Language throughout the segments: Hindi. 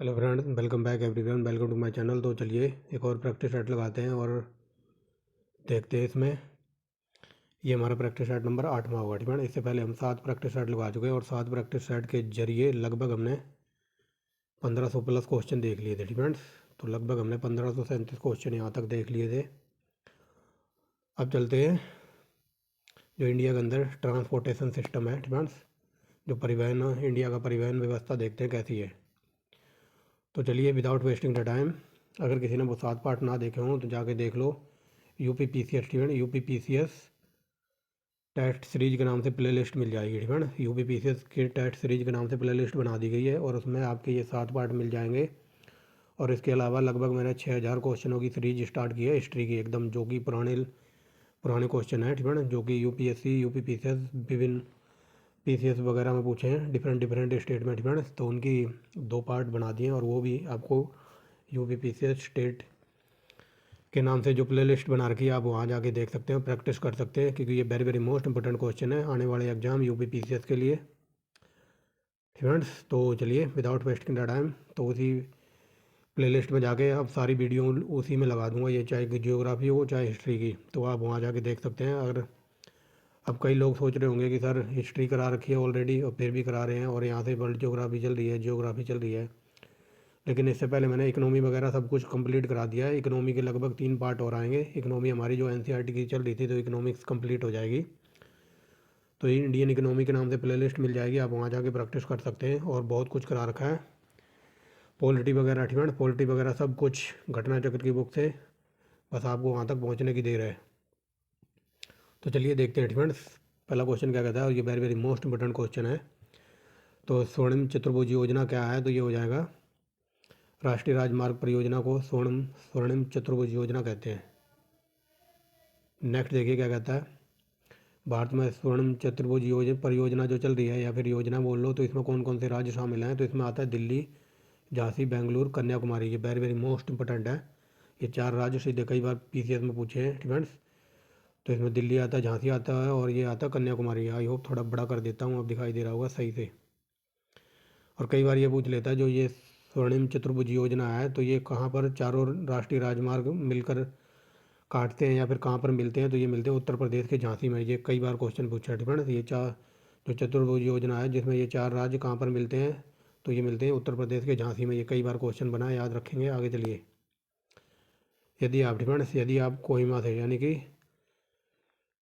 Hello friends, welcome back everyone, welcome to my channel. तो चलिए एक और प्रैक्टिस सेट लगाते हैं और देखते हैं इसमें। ये हमारा प्रैक्टिस सेट नंबर 8वां होगा, ठीक है। इससे पहले हम 7 प्रैक्टिस सेट लगा चुके हैं और 7 प्रैक्टिस सेट के जरिए लगभग हमने 1500 प्लस क्वेश्चन देख लिए थे, ठीक है। तो लगभग हमने 1537 क्वेश्चन यहाँ तक देख लिए थे। अब चलते हैं जो इंडिया के अंदर ट्रांसपोर्टेशन सिस्टम है, ठीक है, जो परिवहन, इंडिया का परिवहन व्यवस्था देखते हैं कैसी है। तो चलिए विदाउट वेस्टिंग द टाइम, अगर किसी ने वो 7 पार्ट ना देखे हों तो जाके देख लो। यूपी पीसीएस, ठीक है, यूपी पीसीएस टेस्ट सीरीज के नाम से प्ले लिस्ट मिल जाएगी, ठीक है। यूपी पीसीएस के टेस्ट सीरीज के नाम से प्ले लिस्ट बना दी गई है और उसमें आपके ये 7 पार्ट मिल जाएंगे। और इसके अलावा लगभग मैंने 6000 क्वेश्चनों की सीरीज स्टार्ट की है हिस्ट्री की एकदम, जो कि पुराने पुराने क्वेश्चन है, ठीक है, जो कि यूपीएससी, यूपी पीसीएस, विभिन्न पीसीएस वगैरह में पूछे हैं डिफरेंट डिफरेंट स्टेट में, ठीक है। तो उनकी 2 पार्ट बना दिए हैं और वो भी आपको यूपी पीसीएस स्टेट के नाम से जो प्ले लिस्ट बना रखी है आप वहाँ जाके देख सकते हैं, प्रैक्टिस कर सकते हैं, क्योंकि ये very very most important question है आने वाले एग्जाम यूपी पीसीएस के लिए, फ्रेंड्स। तो चलिए विदाउट वेस्टिंग द टाइम, तो उसी प्ले लिस्ट में जाके अब सारी वीडियो उसी में लगा दूंगा, ये चाहे जियोग्राफी हो चाहे हिस्ट्री की, तो आप वहाँ जाके देख सकते हैं। अगर अब कई लोग सोच रहे होंगे कि सर हिस्ट्री करा रखी है ऑलरेडी और फिर भी करा रहे हैं और यहाँ से वर्ल्ड ज्योग्राफी चल रही है, जियोग्राफी चल रही है, लेकिन इससे पहले मैंने इकोनॉमी वगैरह सब कुछ कंप्लीट करा दिया है। इकोनॉमी के लगभग 3 पार्ट और आएंगे। इकोनॉमी हमारी जो एनसीईआरटी की चल रही थी तो इकोनॉमिक्स कंप्लीट हो जाएगी, तो ये इंडियन इकोनॉमी के नाम से प्ले लिस्ट मिल जाएगी, आप वहाँ जाके प्रैक्टिस कर सकते हैं। और बहुत कुछ करा रखा है, पॉलिटी वगैरह, ठीक है, पॉलिटी वगैरह सब कुछ घटना चक्र की बुक से, बस आपको वहाँ तक पहुँचने की देर है। तो चलिए देखते हैं, ठीक है। पहला क्वेश्चन क्या कहता है और ये very very most important question है। तो स्वर्णिम चतुर्भुज योजना क्या है, तो ये हो जाएगा राष्ट्रीय राजमार्ग परियोजना को स्वर्णिम चतुर्भुज योजना कहते हैं। नेक्स्ट देखिए क्या कहता है, भारत में स्वर्णिम चतुर्भुज परियोजना जो चल रही है या फिर योजना बोल लो, तो इसमें कौन कौन से राज्य शामिल हैं, तो इसमें आता है दिल्ली, झांसी, बेंगलुरु, कन्याकुमारी। ये वेरी वेरी मोस्ट इंपॉर्टेंट है, ये 4 राज्य सीधे कई बार पीसीएस में पूछे हैं, ठीक है। तो इसमें दिल्ली आता है, झांसी आता है और ये आता है कन्याकुमारी। आई होप थोड़ा बड़ा कर देता हूँ, अब दिखाई दे रहा होगा सही से। और कई बार ये पूछ लेता है जो ये स्वर्णिम चतुर्भुज योजना है तो ये कहाँ पर चारों राष्ट्रीय राजमार्ग मिलकर काटते हैं या फिर कहाँ पर मिलते हैं, तो ये मिलते हैं उत्तर प्रदेश के झांसी में। ये कई बार क्वेश्चन पूछा है, ठीक है ना। ये चार जो चतुर्भुज योजना है जिसमें ये 4 राज्य कहाँ पर मिलते हैं, तो ये मिलते हैं उत्तर प्रदेश के झांसी में। ये कई बार क्वेश्चन बना है, याद रखेंगे। आगे चलिए, यदि आप, ठीक है, यदि आप कोहिमा से, यानी कि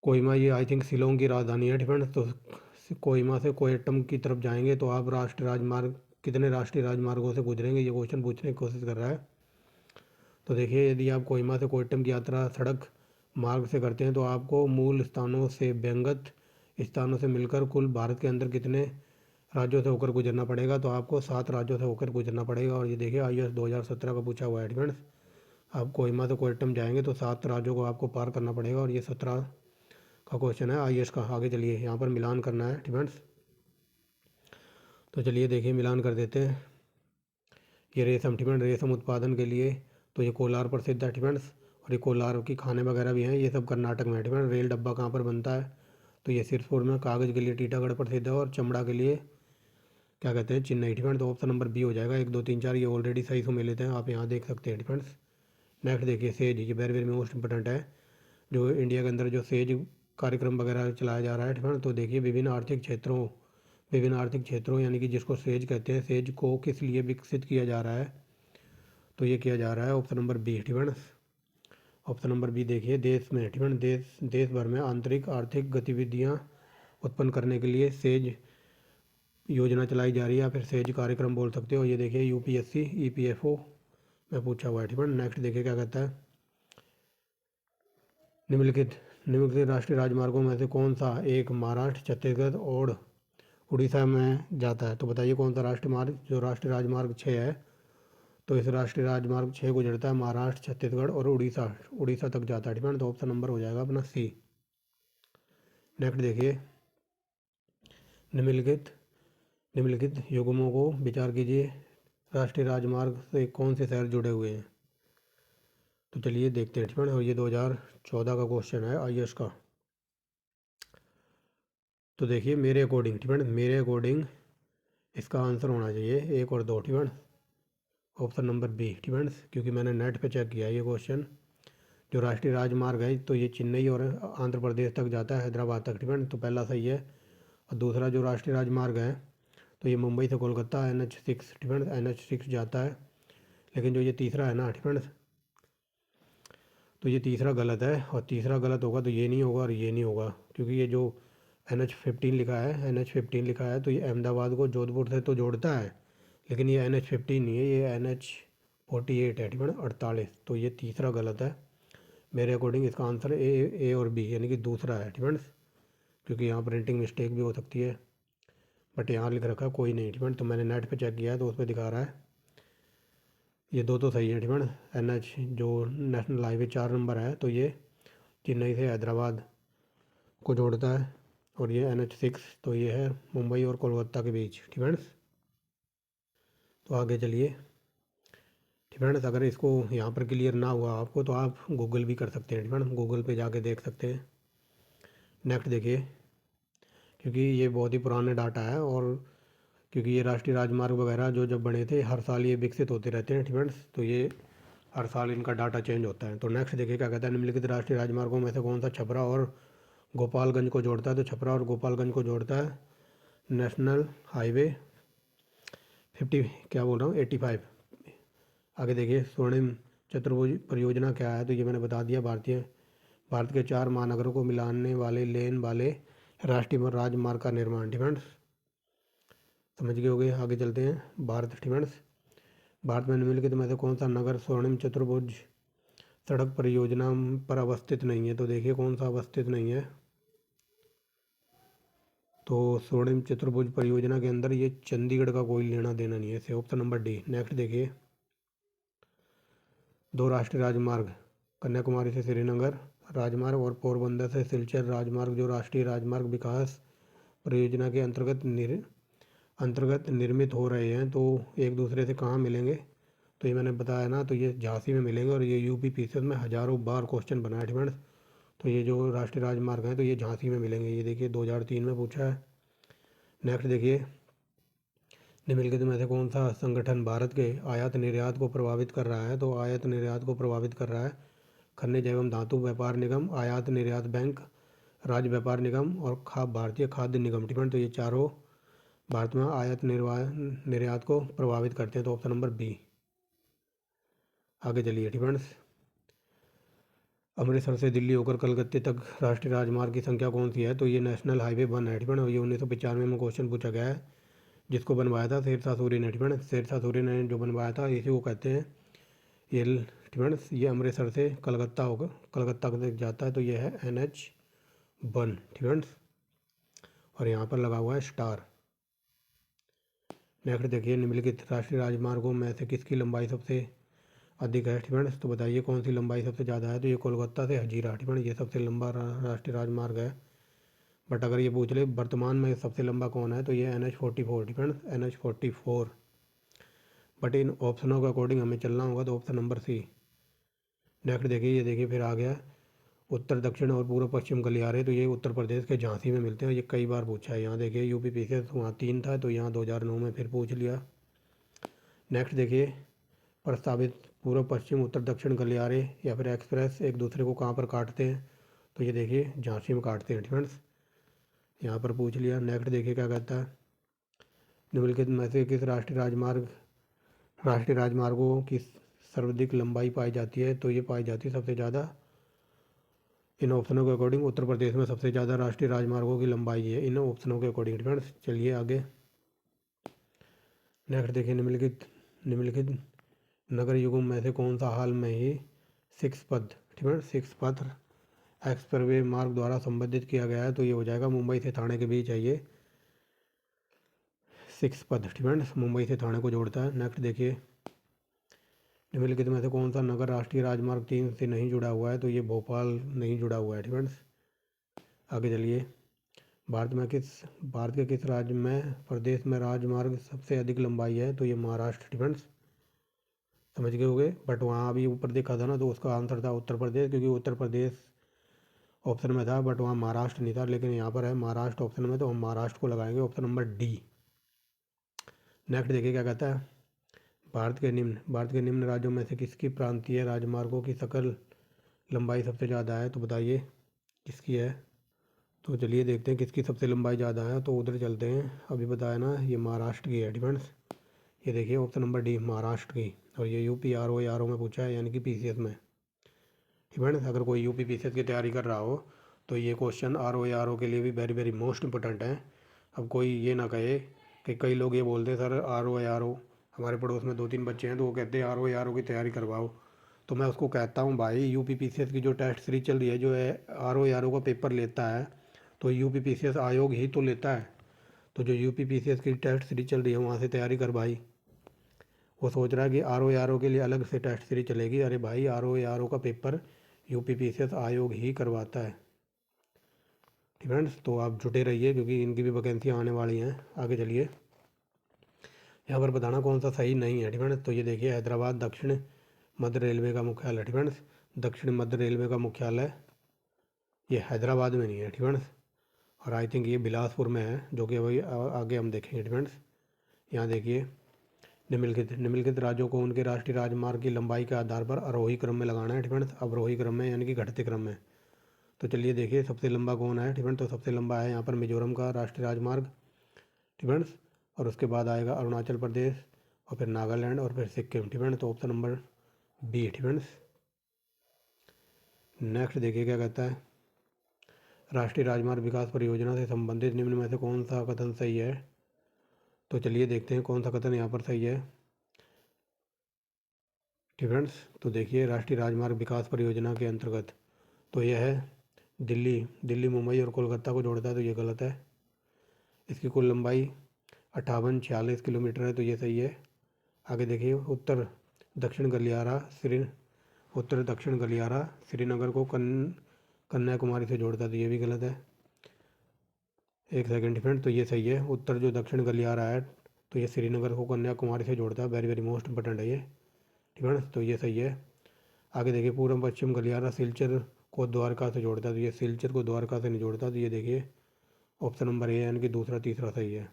कोहिमा ये आई थिंक शिलोंग की राजधानी है, ठीक है, तो कोहिमा से कोयट्टम की तरफ जाएंगे तो आप राष्ट्रीय राजमार्ग, कितने राष्ट्रीय राजमार्गों से गुजरेंगे, ये क्वेश्चन पूछने की कोशिश कर रहा है। तो देखिए, यदि आप कोहिमा से कोयट्टम की यात्रा सड़क मार्ग से करते हैं तो आपको मूल स्थानों से व्यंगत स्थानों से मिलकर कुल भारत के अंदर कितने राज्यों से होकर गुजरना पड़ेगा, तो आपको 7 राज्यों से होकर गुजरना पड़ेगा। और ये देखिए IAS 2017 का पूछा हुआ है, ठीक है। आप कोहिमा से कोयट्टम जाएंगे तो 7 राज्यों को आपको पार करना पड़ेगा और ये 17 का क्वेश्चन है IAS का। आगे चलिए, यहाँ पर मिलान करना है, ठीक है। तो चलिए देखिए मिलान कर देते हैं। ये रेशम, ठीक है, रेशम उत्पादन के लिए तो ये कोलार प्रसिद्ध है, ठीक है। और ये कोलार की खाने वगैरह भी हैं, ये सब कर्नाटक में है, ठीक है। रेल डब्बा कहाँ पर बनता है, तो ये सिरपुर में। कागज़ के लिए टीटागढ़ प्रसिद्ध है और चमड़ा के लिए क्या कहते हैं, चेन्नई, ठीक है। तो ऑप्शन नंबर बी हो जाएगा। 1 2 3 4 ये ऑलरेडी सही से मिले थे, आप यहाँ देख सकते हैं, ठीक है। नेक्स्ट देखिए, सेज, ये वेरी वेरी मोस्ट इंपॉर्टेंट है। जो इंडिया के अंदर जो सेज कार्यक्रम वगैरह चलाया जा रहा है, ठीक है। तो देखिए विभिन्न आर्थिक क्षेत्रों यानी कि जिसको सेज कहते हैं, सेज को किस लिए विकसित किया जा रहा है, तो ये किया जा रहा है ऑप्शन नंबर बी, ठीक है। ऑप्शन नंबर बी देखिए, देश में, ठीक है, देश भर में आंतरिक आर्थिक गतिविधियां उत्पन्न करने के लिए सेज योजना चलाई जा रही है या फिर सेज कार्यक्रम बोल सकते हो। ये देखिए यूपीएससी ईपीएफओ में पूछा हुआ है, ठीक है। नेक्स्ट देखिए क्या कहता है, निम्नलिखित निम्नलिखित राष्ट्रीय राजमार्गों में से कौन सा एक महाराष्ट्र, छत्तीसगढ़ और उड़ीसा में जाता है, तो बताइए कौन सा राष्ट्रीय मार्ग, जो राष्ट्रीय राजमार्ग 6 है, तो इस राष्ट्रीय राजमार्ग 6 गुजरता है महाराष्ट्र, छत्तीसगढ़ और उड़ीसा, उड़ीसा तक जाता है, ठीक है। तो ऑप्शन नंबर हो जाएगा अपना सी। नेक्स्ट देखिए, निम्नलिखित निम्नलिखित युग्मों को विचार कीजिए, राष्ट्रीय राजमार्ग से कौन से शहर जुड़े हुए हैं, तो चलिए देखते हैं, ठीक है। और ये 2014 का क्वेश्चन है IAS का। तो देखिए मेरे अकॉर्डिंग, ठीक है, मेरे अकॉर्डिंग इसका आंसर होना चाहिए 1 और 2, ठीक है। ऑप्शन नंबर बी फ्रेंड्स, क्योंकि मैंने नेट पे चेक किया ये क्वेश्चन। जो राष्ट्रीय राजमार्ग है तो ये चेन्नई और आंध्र प्रदेश तक जाता है, हैदराबाद तक फ्रेंड्स, तो पहला सही है। और दूसरा जो राष्ट्रीय राजमार्ग है तो ये मुंबई से कोलकाता NH6 फ्रेंड्स, NH6 जाता है। लेकिन जो ये तीसरा है ना फ्रेंड्स, तो ये तीसरा गलत है, और तीसरा गलत होगा तो ये नहीं होगा और ये नहीं होगा, क्योंकि ये जो NH15 लिखा है, NH15 लिखा है तो ये अहमदाबाद को जोधपुर से तो जोड़ता है, लेकिन ये NH15 नहीं है, ये NH48 है फ्रेंड्स, 48। तो ये तीसरा गलत है मेरे अकॉर्डिंग। इसका आंसर है ए और बी, यानी कि दूसरा है फ्रेंड्स, क्योंकि यहाँ प्रिंटिंग मिस्टेक भी हो सकती है, बट यहाँ लिख रखा कोई नहीं फ्रेंड्स। तो मैंने नेट पे चेक किया है तो उस पर दिखा रहा है ये दो तो सही है फ्रेंड्स। NH जो नेशनल हाईवे 4 नंबर है तो ये चेन्नई से हैदराबाद को जोड़ता है, और ये NH6 तो ये है मुंबई और कोलकाता के बीच फ्रेंड्स। तो आगे चलिए फ्रेंड्स, अगर इसको यहाँ पर क्लियर ना हुआ आपको तो आप गूगल भी कर सकते हैं फ्रेंड्स, गूगल पे जाके देख सकते हैं। नेक्स्ट देखिए, क्योंकि ये बहुत ही पुराने डाटा है, और क्योंकि ये राष्ट्रीय राजमार्ग वगैरह जो जब बने थे हर साल ये विकसित होते रहते हैं फ्रेंड्स, तो ये हर साल इनका डाटा चेंज होता है। तो नेक्स्ट देखिए क्या कहता है, निम्नलिखित राष्ट्रीय राजमार्गों में से कौन सा छपरा और गोपालगंज को जोड़ता है। तो छपरा और गोपालगंज को जोड़ता है नेशनल हाईवे 50, क्या बोल रहा हूँ 85। आगे देखिए, स्वर्णिम चतुर्भुज परियोजना क्या है, तो ये मैंने बता दिया, भारत के 4 महानगरों को मिलाने वाले लेन वाले राष्ट्रीय राजमार्ग का निर्माण फ्रेंड्स, समझ गए होंगे। आगे चलते हैं भारत फ्रेंड्स, भारत में निम्नलिखित में से कौन सा नगर स्वर्णिम चतुर्भुज सड़क परियोजना पर अवस्थित नहीं है। तो देखिए कौन सा अवस्थित नहीं है, तो स्वर्णिम चतुर्भुज परियोजना के अंदर ये चंडीगढ़ का कोई लेना देना नहीं है, इसे ऑप्शन नंबर डी। नेक्स्ट देखिए, 2 राष्ट्रीय राजमार्ग कन्याकुमारी से श्रीनगर राजमार्ग और पोरबंदर से सिलचर राजमार्ग जो राष्ट्रीय राजमार्ग विकास परियोजना के अंतर्गत निर्मित हो रहे हैं, तो एक दूसरे से कहाँ मिलेंगे। तो ये मैंने बताया ना, तो ये झांसी में मिलेंगे, और ये यूपी पीसीएस में हज़ारों बार क्वेश्चन बना है फ्रेंड्स। तो ये जो राष्ट्रीय राजमार्ग हैं तो ये झांसी में मिलेंगे, ये देखिए 2003 में पूछा है। नेक्स्ट देखिए, निम्नलिखित में से कौन सा संगठन भारत के आयात निर्यात को प्रभावित कर रहा है। तो आयात निर्यात को प्रभावित कर रहा है खनिज एवं धातु व्यापार निगम, आयात निर्यात बैंक, राज्य व्यापार निगम और भारतीय खाद्य निगम फ्रेंड्स। तो ये चारों भारत में आयात निर्यात को प्रभावित करते हैं, तो ऑप्शन नंबर बी। आगे चलिए फ्रेंड्स, अमृतसर से दिल्ली होकर कलकत्ते तक राष्ट्रीय राजमार्ग की संख्या कौन सी है। तो ये नेशनल हाईवे 1 है फ्रेंड्स, और ये 1995 में क्वेश्चन पूछा गया है, जिसको बनवाया था शेरशाह सूरी ने फ्रेंड्स। शेरशाह सूरी ने जो बनवाया था इसी को कहते हैं ये फ्रेंड्स। ये अमृतसर से कलकत्ता होकर कलकत्ता तक जाता है, तो ये है NH1 फ्रेंड्स, और यहाँ पर लगा हुआ है स्टार। नेक्स्ट देखिए, निम्नलिखित राष्ट्रीय राजमार्गों में से किसकी लंबाई सबसे अधिक है फ्रेंड्स। तो बताइए कौन सी लंबाई सबसे ज़्यादा है। तो ये कोलकाता से हजीरा फ्रेंड्स, ये सबसे लंबा राष्ट्रीय राजमार्ग है। बट अगर ये पूछ ले वर्तमान में सबसे लंबा कौन है, तो ये NH44 friends, NH44। But in ऑप्शनों के अकॉर्डिंग हमें चलना होगा, तो ऑप्शन नंबर सी। नेक्स्ट देखिए, ये देखिए फिर आ गया उत्तर दक्षिण और पूर्व पश्चिम गलियारे, तो ये उत्तर प्रदेश के झांसी में मिलते हैं, ये कई बार पूछा है। यहाँ देखिए यूपी पीसीएस वहाँ 3 था, तो यहाँ 2009 में फिर पूछ लिया। नेक्स्ट देखिए, प्रस्तावित पूर्व पश्चिम उत्तर दक्षिण गलियारे या फिर एक्सप्रेस एक दूसरे को कहाँ पर काटते हैं। तो ये देखिए झांसी में काटते हैं फ्रेंड्स, यहाँ पर पूछ लिया। नेक्स्ट देखिए क्या कहता है, निम्नलिखित में से किस राष्ट्रीय राजमार्गों की सर्वाधिक लंबाई पाई जाती है। तो ये पाई जाती है सबसे ज़्यादा, इन ऑप्शनों के अकॉर्डिंग उत्तर प्रदेश में सबसे ज़्यादा राष्ट्रीय राजमार्गों की लंबाई है इन ऑप्शनों के अकॉर्डिंग फ्रेंड्स। चलिए आगे नेक्स्ट देखिए, निम्नलिखित नगर युगम में से कौन सा हाल में ही 6 पथ एक्सप्रेसवे मार्ग द्वारा संबोधित किया गया है। तो ये हो जाएगा मुंबई से थाने के बीच है ये 6 पथ फ्रेंड्स, मुंबई से थाने को जोड़ता है। नेक्स्ट देखिए, निम्नलिखित में से कौन सा नगर राष्ट्रीय राजमार्ग 3 से नहीं जुड़ा हुआ है। तो ये भोपाल नहीं जुड़ा हुआ है फ्रेंड्स। आगे चलिए, भारत के किस राज्य में प्रदेश में राजमार्ग सबसे अधिक लंबाई है। तो ये महाराष्ट्र फ्रेंड्स, समझ गए होंगे। बट वहाँ अभी ऊपर देखा था ना, तो उसका आंसर था उत्तर प्रदेश, क्योंकि उत्तर प्रदेश ऑप्शन में था, बट वहाँ महाराष्ट्र नहीं था। लेकिन यहाँ पर है महाराष्ट्र ऑप्शन में, तो हम महाराष्ट्र को लगाएंगे, ऑप्शन नंबर डी। नेक्स्ट देखिए क्या कहता है, भारत के निम्न राज्यों में से किसकी प्रांतीय राजमार्गों की सकल लंबाई सबसे ज़्यादा है, तो बताइए किसकी है। तो चलिए देखते हैं किसकी सबसे लंबाई ज़्यादा है। तो उधर चलते हैं। अभी बताया ना, ये महाराष्ट्र की है डिफेंस। ये देखिए ऑप्शन नंबर डी महाराष्ट्र की। और ये यूपी आर ओ में पूछा है, यानी कि पीसीएस में। डिफेंस अगर कोई यूपी पीसीएस की तैयारी कर रहा हो तो ये क्वेश्चन आर ओ के लिए भी वेरी वेरी मोस्ट इंपॉर्टेंट है। अब कोई ये ना कहे कि कई लोग ये बोलते हैं सर आर ओ हमारे पड़ोस में 2-3 बच्चे हैं तो वो कहते हैं आर ओ की तैयारी करवाओ। तो मैं उसको कहता हूँ भाई यूपी पीसीएस की जो टेस्ट सीरीज चल रही है, जो है आर ओ का पेपर लेता है तो यूपी पीसीएस आयोग ही तो लेता है। तो जो यूपी पीसीएस की टेस्ट सीरीज चल रही है वहाँ से तैयारी कर भाई। वो सोच रहा है कि आर ओ के लिए अलग से टेस्ट सीरीज चलेगी। अरे भाई आर ओ का पेपर यूपी पीसीएस आयोग ही करवाता है। फ्रेंड्स तो आप जुटे रहिए क्योंकि इनकी भी वैकेंसियाँ आने वाली हैं। आगे चलिए, यहाँ पर बताना कौन सा सही नहीं है फ्रेंड्स। तो ये देखिए हैदराबाद दक्षिण मध्य रेलवे का मुख्यालय फ्रेंड्स। दक्षिण मध्य रेलवे का मुख्यालय ये हैदराबाद में नहीं है फ्रेंड्स, और आई थिंक ये बिलासपुर में है, जो कि अभी आगे हम देखेंगे फ्रेंड्स। यहाँ देखिए निम्नलिखित राज्यों को उनके राष्ट्रीय राजमार्ग की लंबाई के आधार पर आरोही क्रम में लगाना है फ्रेंड्स। अवरोही क्रम में यानी कि घटते क्रम में। तो चलिए देखिए सबसे लंबा कौन है फ्रेंड्स। तो सबसे लंबा है यहाँ पर मिजोरम का राष्ट्रीय राजमार्ग फ्रेंड्स, और उसके बाद आएगा अरुणाचल प्रदेश और फिर नागालैंड और फिर सिक्किम फ्रेंड्स। तो option number be friends. Next देखिए क्या कहता है, राष्ट्रीय राजमार्ग विकास परियोजना से संबंधित निम्न में से कौन सा कथन सही है। तो चलिए देखते हैं कौन सा कथन यहाँ पर सही है फ्रेंड्स। तो देखिए राष्ट्रीय राजमार्ग विकास परियोजना के अंतर्गत तो यह है दिल्ली मुंबई और कोलकाता को जोड़ता है, तो ये गलत है। इसकी कुल लंबाई 5846 किलोमीटर है, तो ये सही है। आगे देखिए उत्तर दक्षिण गलियारा श्रीनगर को कन्याकुमारी से जोड़ता है, तो ये भी गलत है। एक सेकंड फ्रेंड, तो ये सही है। उत्तर जो दक्षिण गलियारा है तो ये श्रीनगर को कन्याकुमारी से जोड़ता है। वेरी वेरी मोस्ट इंपॉर्टेंट है ये, ठीक है ना। तो ये सही है। आगे देखिए पूर्व पश्चिम गलियारा सिलचर को द्वारका से जोड़ता है, तो ये सिलचर को द्वारका से नहीं जोड़ता। तो ये देखिए ऑप्शन नंबर ए यानी कि दूसरा तीसरा सही है।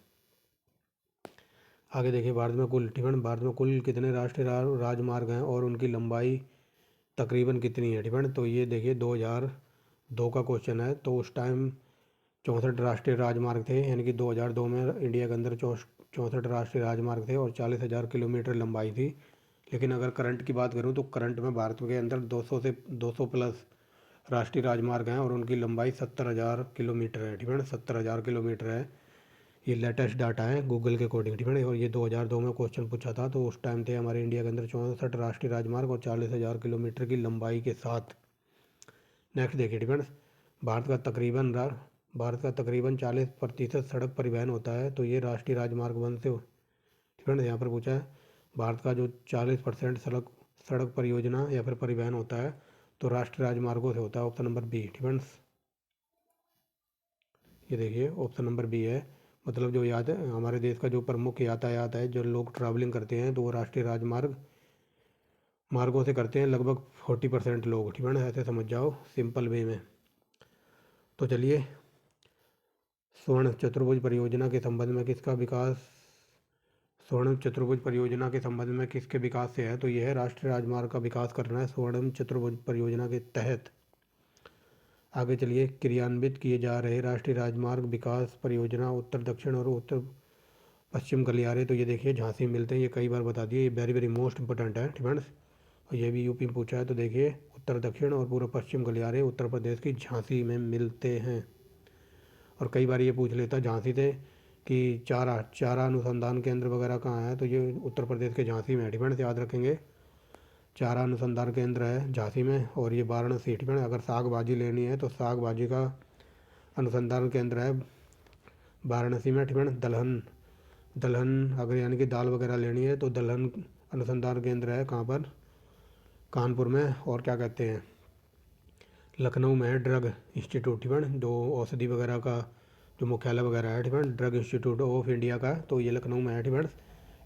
आगे देखिए भारत में कुल कितने राष्ट्रीय राजमार्ग हैं और उनकी लंबाई तकरीबन कितनी है फ्रेंड। तो ये देखिए 2002 का क्वेश्चन है। तो उस टाइम 64 राष्ट्रीय राजमार्ग थे, यानी कि 2002 में इंडिया के अंदर 64 राष्ट्रीय राजमार्ग थे और 40,000 किलोमीटर लंबाई थी। लेकिन अगर करंट की बात करूँ तो करंट में भारत के अंदर 200 प्लस राष्ट्रीय राजमार्ग हैं और उनकी लंबाई 70,000 किलोमीटर है फ्रेंड। 70,000 किलोमीटर है, ये लेटेस्ट डाटा है गूगल के अकॉर्डिंग फ्रेंड। और ये 2002 में क्वेश्चन पूछा था, तो उस टाइम थे हमारे इंडिया के अंदर 64 राष्ट्रीय राजमार्ग और 40,000 किलोमीटर की लंबाई के साथ। नेक्स्ट देखिए फ्रेंड्स, भारत का तकरीबन 40% सड़क परिवहन होता है, तो ये राष्ट्रीय राजमार्ग वन से फ्रेंड्स यहाँ पर पूछा है। भारत का जो 40% सड़क परियोजना या फिर परिवहन होता है तो राष्ट्रीय राजमार्गों से होता है। Option number be friends. ये देखिए ऑप्शन नंबर बी है। मतलब जो याद है हमारे देश का जो प्रमुख यातायात है, जो लोग ट्रैवलिंग करते हैं तो वो राष्ट्रीय मार्गों से करते हैं, लगभग 40% लोग, ठीक है ना। ऐसे समझ जाओ सिंपल वे में। तो चलिए स्वर्ण चतुर्भुज परियोजना के संबंध में किसका विकास स्वर्णिम चतुर्भुज परियोजना के संबंध में किसके विकास से है। तो यह है राष्ट्रीय राजमार्ग का विकास करना है स्वर्णिम चतुर्भुज परियोजना के तहत। आगे चलिए, क्रियान्वित किए जा रहे राष्ट्रीय राजमार्ग विकास परियोजना उत्तर दक्षिण और उत्तर पश्चिम गलियारे, तो ये देखिए झांसी मिलते हैं, ये कई बार बता दिए, ये वेरी वेरी मोस्ट इंपॉर्टेंट है फ्रेंड्स। और ये भी यूपी में पूछा है। तो देखिए उत्तर दक्षिण और पूर्व पश्चिम गलियारे उत्तर प्रदेश की झांसी में मिलते हैं। और कई बार ये पूछ लेता झांसी से कि चारा अनुसंधान केंद्र वगैरह कहाँ है, तो ये उत्तर प्रदेश के झांसी में है फ्रेंड्स, याद रखेंगे। चारा अनुसंधान केंद्र है झांसी में और ये वाराणसी में। अगर साग भाजी लेनी है तो साग भाजी का अनुसंधान केंद्र है वाराणसी में फ्रेंड्स। दलहन अगर यानी कि दाल वगैरह लेनी है तो दलहन अनुसंधान केंद्र है कहाँ पर, कानपुर में। और क्या कहते हैं लखनऊ में है ड्रग इंस्टीट्यूट फ्रेंड, जो औषधि वगैरह का जो मुख्यालय वगैरह है friend, drug institute of India का, तो ये लखनऊ में है फ्रेंड्स।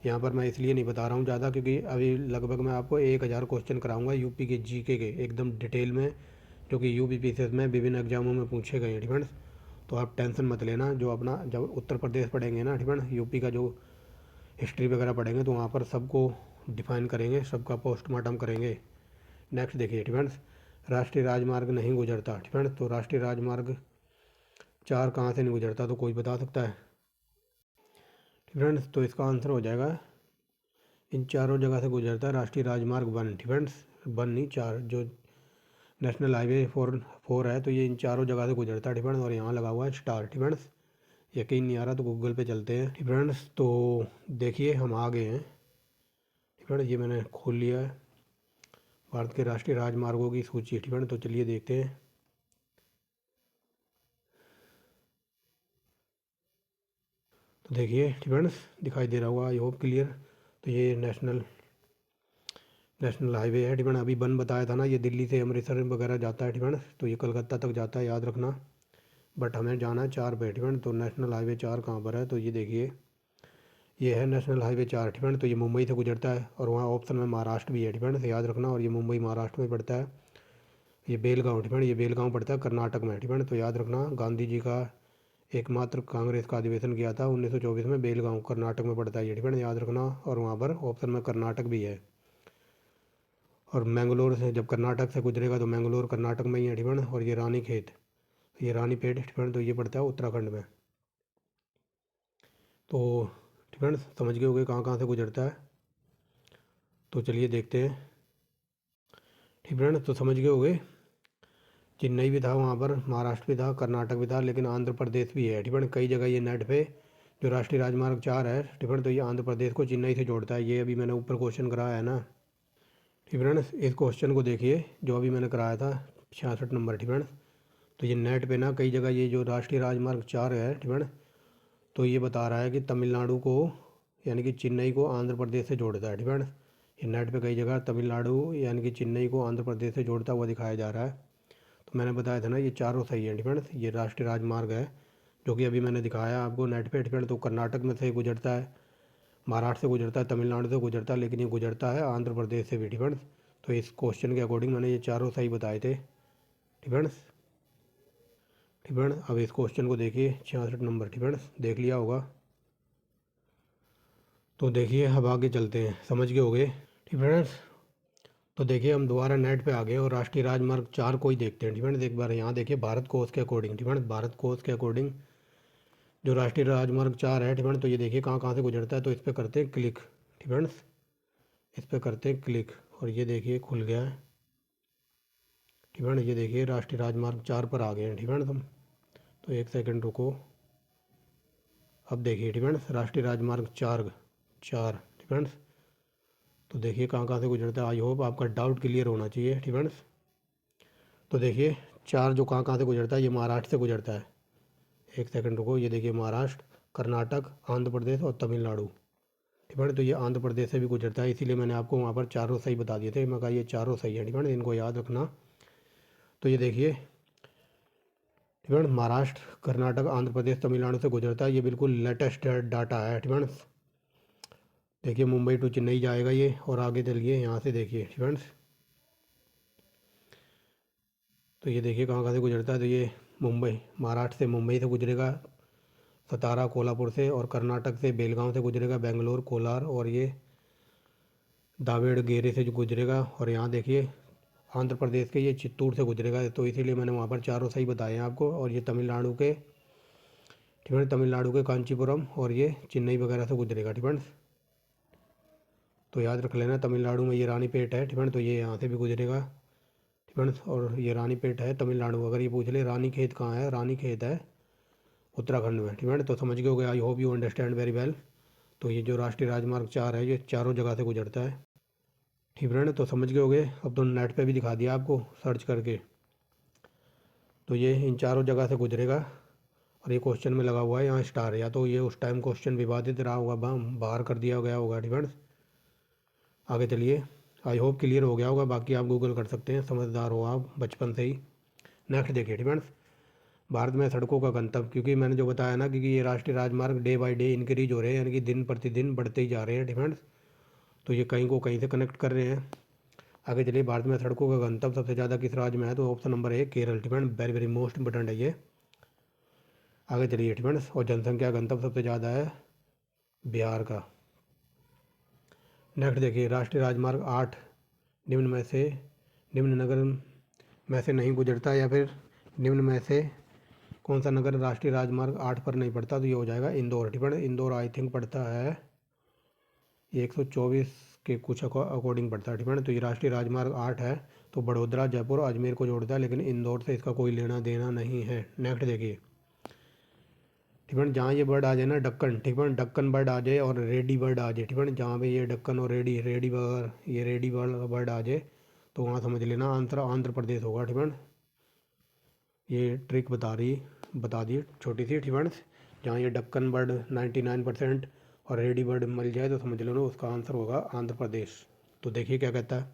यहाँ पर मैं इसलिए नहीं बता रहा हूँ ज़्यादा क्योंकि अभी लगभग मैं आपको 1000 क्वेश्चन कराऊंगा यूपी के जीके के एकदम डिटेल में, जो कि यूपी पीसीएस में विभिन्न एग्जामों में पूछे गए हैं फ्रेंड्स। तो आप टेंशन मत लेना, जो अपना जब उत्तर प्रदेश पढ़ेंगे ना फ्रेंड्स, यूपी का जो हिस्ट्री वगैरह पढ़ेंगे तो वहाँ पर सबको डिफाइन करेंगे, सबका पोस्टमार्टम करेंगे। नेक्स्ट देखिए फ्रेंड्स, राष्ट्रीय राजमार्ग नहीं गुजरता फ्रेंड्स, तो राष्ट्रीय राजमार्ग 4 कहाँ से नहीं गुजरता, तो कोई बता सकता है फ्रेंड्स? तो इसका आंसर हो जाएगा इन चारों जगह से गुजरता है राष्ट्रीय राजमार्ग 1 फ्रेंड्स, 1 नहीं 4, जो नेशनल हाईवे 4 है तो ये इन चारों जगह से गुजरता है फ्रेंड्स। और यहाँ लगा हुआ है स्टार फ्रेंड्स। यकीन नहीं आ रहा तो गूगल पे चलते हैं फ्रेंड्स। तो देखिए हम आ गए हैं फ्रेंड्स, ये मैंने खोल लिया है भारत के राष्ट्रीय राजमार्गों की सूची फ्रेंड्स। तो चलिए देखते हैं। तो देखिए फ्रेंड्स, दिखाई दे रहा होगा आई होप क्लियर। तो ये नेशनल हाईवे है फ्रेंड्स। अभी 1 बताया था ना, ये दिल्ली से अमृतसर वगैरह जाता है फ्रेंड्स, तो ये कलकत्ता तक जाता है, याद रखना। बट हमें जाना है 4 पे फ्रेंड्स। तो नेशनल हाईवे 4 कहाँ पर है, तो ये देखिए ये है नेशनल हाईवे 4 फ्रेंड्स। तो ये मुंबई से गुजरता है और वहाँ ऑप्शन में महाराष्ट्र भी है फ्रेंड्स, याद रखना। और ये मुंबई महाराष्ट्र में पड़ता है। ये बेलगांव फ्रेंड्स, ये बेलगांव पड़ता है कर्नाटक में फ्रेंड्स। तो याद रखना, गांधी जी का एकमात्र कांग्रेस का अधिवेशन किया था 1924 में, बेलगांव कर्नाटक में पड़ता है ये फ्रेंड्स, याद रखना। और वहाँ पर ऑप्शन में कर्नाटक भी है। और मैंगलोर से जब कर्नाटक से गुजरेगा तो मैंगलोर कर्नाटक में ही है फ्रेंड्स। और ये रानीखेत, ये रानीपेट फ्रेंड्स, तो ये पड़ता है उत्तराखंड में। तो फ्रेंड्स समझ गए होंगे कहाँ कहाँ से गुजरता है। तो चलिए देखते हैं फ्रेंड्स। तो समझ गए होंगे, चेन्नई भी था वहाँ पर, महाराष्ट्र भी था, कर्नाटक भी था, लेकिन आंध्र प्रदेश भी है फ्रेंड्स। कई जगह ये नेट पे जो राष्ट्रीय राजमार्ग 4 है फ्रेंड्स, तो ये आंध्र प्रदेश को चेन्नई से जोड़ता है। ये अभी मैंने ऊपर क्वेश्चन कराया है ना फ्रेंड्स, इस क्वेश्चन को देखिए जो अभी मैंने कराया था 66 नंबर फ्रेंड्स। तो ये नेट पे ना कई जगह ये जो राष्ट्रीय राजमार्ग 4 है फ्रेंड्स, तो ये बता रहा है कि तमिलनाडु को यानी कि चेन्नई को आंध्र प्रदेश से जोड़ता है फ्रेंड्स। ये नेट पे कई जगह तमिलनाडु यानी कि चेन्नई को आंध्र प्रदेश से जोड़ता हुआ दिखाया जा रहा है। तो मैंने बताया था ना ये चारों सही है फ्रेंड्स। ये राष्ट्रीय राजमार्ग है जो कि अभी मैंने दिखाया आपको नेट पे फ्रेंड्स। तो कर्नाटक में से गुजरता है, महाराष्ट्र से गुजरता है, तमिलनाडु से गुजरता है, लेकिन ये गुजरता है आंध्र प्रदेश से भी फ्रेंड्स। तो इस क्वेश्चन के अकॉर्डिंग मैंने ये चारों सही बताए थे फ्रेंड्स। अब इस क्वेश्चन को देखिए 66 नंबर फ्रेंड्स, देख लिया होगा। तो देखिए अब आगे चलते हैं, समझ गए होंगे फ्रेंड्स। तो देखिए हम दोबारा नेट पे आ गए और राष्ट्रीय राजमार्ग 4 को ही देखते हैं फ्रेंड्स। एक बार यहाँ देखिए भारत कोश के अकॉर्डिंग फ्रेंड्स, भारत कोश के अकॉर्डिंग जो राष्ट्रीय राजमार्ग 4 है फ्रेंड्स, तो ये देखिए कहाँ कहाँ से गुजरता है। तो इस पर करते हैं क्लिक फ्रेंड्स, इस पर करते हैं क्लिक और ये देखिए खुल गया है फ्रेंड्स। ये देखिए राष्ट्रीय राजमार्ग 4 पर आ गए हैं फ्रेंड्स हम। तो एक सेकंड रुको, अब देखिए फ्रेंड्स राष्ट्रीय राजमार्ग 4 फ्रेंड्स। तो देखिए कहाँ कहाँ से गुजरता है। आई होप आपका डाउट क्लियर होना चाहिए फ्रेंड्स। तो देखिए 4 जो कहाँ कहाँ से गुजरता है, ये महाराष्ट्र से गुजरता है। एक सेकंड रुको, ये देखिए महाराष्ट्र, कर्नाटक, आंध्र प्रदेश और तमिलनाडु फ्रेंड्स। तो ये आंध्र प्रदेश से भी गुजरता है, इसीलिए मैंने आपको वहाँ पर चारों सही बता दिए थे। मैं कहा ये चारों सही है फ्रेंड्स, इनको याद रखना। तो ये देखिए फ्रेंड्स महाराष्ट्र, कर्नाटक, आंध्र प्रदेश, तमिलनाडु से गुजरता है। ये बिल्कुल लेटेस्ट डाटा है फ्रेंड्स। देखिए मुंबई टू चेन्नई जाएगा ये। और आगे चलिए यहाँ से देखिए फ्रेंड्स, तो ये देखिए कहाँ कहाँ से गुजरता है। तो ये मुंबई, महाराष्ट्र से मुंबई से गुजरेगा, सतारा कोल्हापुर से, और कर्नाटक से बेलगांव से गुजरेगा, बेंगलोर, कोलार, और ये दावेड़गेरे से जो गुजरेगा। और यहाँ देखिए आंध्र प्रदेश के ये चित्तूर से गुजरेगा। तो इसीलिए मैंने वहाँ पर चारों सही बताए हैं आपको। और ये तमिलनाडु के कांचीपुरम और ये चेन्नई वगैरह से गुजरेगा फ्रेंड्स। तो याद रख लेना, तमिलनाडु में ये रानीपेट है फ्रेंड्स, तो ये यहाँ से भी गुजरेगा फ्रेंड्स। और ये रानीपेट है तमिलनाडु। अगर ये पूछ ले रानीखेत कहाँ है, रानीखेत है उत्तराखंड में फ्रेंड्स। तो समझ गए हो गया, I hope you understand very well. तो ये जो राष्ट्रीय राजमार्ग 4 है ये चारों जगह से गुजरता है फ्रेंड। तो समझ गए होगे, अब तो नेट पे भी दिखा दिया आपको सर्च करके। तो ये इन चारों जगह से गुजरेगा। और ये क्वेश्चन में लगा हुआ है यहाँ स्टार, या तो ये उस टाइम क्वेश्चन विवादित रहा होगा, बाहर कर दिया गया होगा फ्रेंड्स। आगे चलिए, आई होप क्लियर हो गया होगा, बाकी आप गूगल कर सकते हैं, समझदार हो आप बचपन से ही। नेक्स्ट देखिए फ्रेंड्स, भारत में सड़कों का गंतव्य, क्योंकि मैंने जो बताया ना कि ये राष्ट्रीय राजमार्ग डे बाय डे इंक्रीज हो रहे हैं, यानी कि दिन प्रतिदिन बढ़ते ही जा रहे हैं फ्रेंड्स। तो ये कहीं को कहीं से कनेक्ट कर रहे हैं। आगे चलिए, भारत में सड़कों का गंतव्य सबसे ज़्यादा किस राज्य में है, तो ऑप्शन नंबर ए Kerala friend, very very most important है ये। आगे चलिए फ्रेंड्स, और जनसंख्या गंतव्य सबसे ज़्यादा है बिहार का। नेक्स्ट देखिए, राष्ट्रीय राजमार्ग 8 निम्न नगर में से नहीं गुजरता, या फिर निम्न में से कौन सा नगर राष्ट्रीय राजमार्ग 8 पर नहीं पड़ता, तो ये हो जाएगा इंदौर। ठीक है, इंदौर आई थिंक पड़ता है 124 के कुछ अकॉर्डिंग पड़ता है। ठीक है, तो ये राष्ट्रीय राजमार्ग 8 है, तो बड़ोदरा, जयपुर, अजमेर को जोड़ता है, लेकिन इंदौर से इसका कोई लेना देना नहीं है। नेक्स्ट देखिए, ठीक है, जहाँ ये बर्ड आ जाए ना डक्कन, ठीक है, डक्कन बर्ड आ जाए और रेडी बर्ड आ जाए, ठीक है, जहाँ पे ये डक्कन और रेडी बर्ड, ये रेडी बर्ड आ जाए, तो वहाँ समझ लेना आंध्र प्रदेश होगा। ठीक है, ये ट्रिक बता दी छोटी सी। ठीक है, जहाँ ये डक्कन बर्ड 99% और रेडी बर्ड मिल जाए, तो समझ लो उसका आंसर होगा आंध्र प्रदेश। तो देखिए क्या कहता है,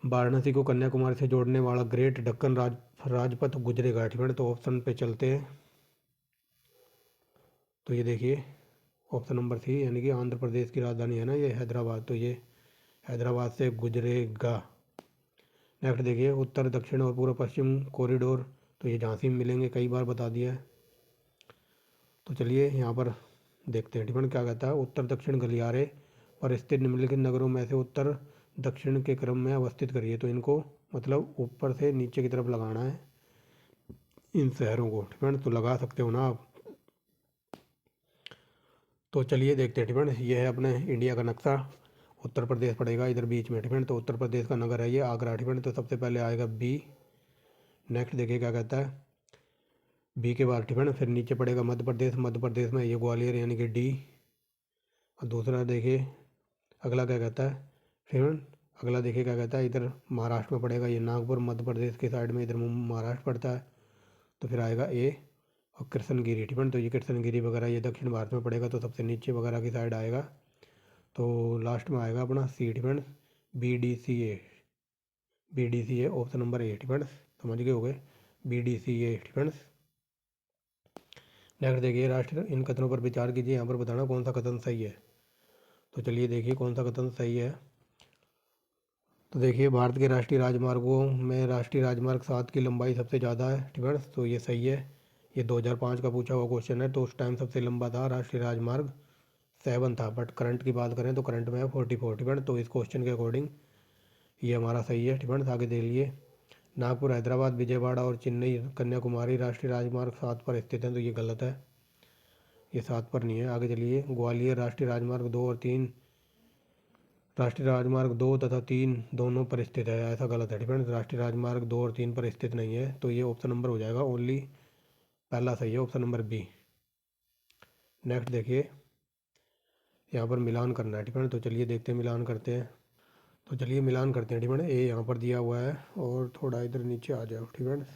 वाराणसी को कन्याकुमारी से जोड़ने वाला ग्रेट डक्कन राजपथ गुजरेगा। ठीक है, तो ऑप्शन पे चलते हैं। तो ये देखिए ऑप्शन नंबर सी, यानी कि आंध्र प्रदेश की राजधानी है ना ये हैदराबाद, तो ये हैदराबाद से गुजरेगा। नेक्स्ट देखिए, उत्तर दक्षिण और पूर्व पश्चिम कॉरिडोर, तो ये झांसी में मिलेंगे, कई बार बता दिया है। तो चलिए यहाँ पर देखते हैं। ठीक है, क्या कहता है, उत्तर दक्षिण गलियारे पर स्थित निम्नलिखित नगरों में से उत्तर दक्षिण के क्रम में अवस्थित करिए। तो इनको मतलब ऊपर से नीचे की तरफ लगाना है इन शहरों को। ठीक है, तो लगा सकते हो ना आप। तो चलिए देखते हैं। ठीक है, ये है अपने इंडिया का नक्शा, उत्तर प्रदेश पड़ेगा इधर बीच में। ठीक है, तो उत्तर प्रदेश का नगर है ये आगरा। ठीक है, तो सबसे पहले आएगा बी। नेक्स्ट देखिए क्या कहता है, बी के बाद, ठीक है, फिर नीचे पड़ेगा मध्य प्रदेश में ये ग्वालियर, यानी कि डी। और दूसरा देखिए अगला क्या कहता है, फिर अगला देखिए क्या कहता है, इधर महाराष्ट्र में पड़ेगा ये नागपुर, मध्य प्रदेश के साइड में, इधर महाराष्ट्र पड़ता है। तो फिर आएगा ए और कृष्णगिरी। ठीक है, तो ये कृष्णगिरी वगैरह ये दक्षिण भारत में पड़ेगा, तो सबसे नीचे वगैरह की साइड आएगा। तो लास्ट में आएगा अपना सी। ठीक है, B D C A option number A. ठीक है, समझ गए हो गए, BDCA। ठीक है, नेक्स्ट देखिए, राष्ट्र इन कथनों पर विचार कीजिए, यहाँ पर बताना कौन सा कथन सही है। तो चलिए देखिए कौन सा कथन सही है। तो देखिए, भारत के राष्ट्रीय राजमार्गों में राष्ट्रीय राजमार्ग 7 की लंबाई सबसे ज़्यादा है। ठीक है, तो ये सही है। ये 2005 का पूछा हुआ क्वेश्चन है, तो उस टाइम सबसे लंबा था राष्ट्रीय राजमार्ग 7 था, बट करंट की बात करें तो करंट में है 44। ठीक है, तो इस क्वेश्चन के अकॉर्डिंग ये हमारा सही है। ठीक है, आगे देख लिए, नागपुर, हैदराबाद, विजयवाड़ा और चेन्नई कन्याकुमारी राष्ट्रीय राजमार्ग 7 पर स्थित हैं, तो ये गलत है, ये 7 पर नहीं है। आगे चलिए, ग्वालियर राष्ट्रीय राजमार्ग 2 और 3 राष्ट्रीय राजमार्ग 2 तथा 3 दोनों पर स्थित है, ऐसा गलत है। ठीक है, राष्ट्रीय राजमार्ग 2 और 3 पर स्थित नहीं है, तो ये ऑप्शन नंबर हो जाएगा ओनली पहला सही है, ऑप्शन नंबर बी। नेक्स्ट देखिए, यहाँ पर मिलान करना है। ठीक है, तो चलिए देखते हैं, मिलान करते हैं। तो चलिए मिलान करते हैं। ठीक है, ए यहाँ पर दिया हुआ है और थोड़ा इधर नीचे आ जाओ। ठीक है,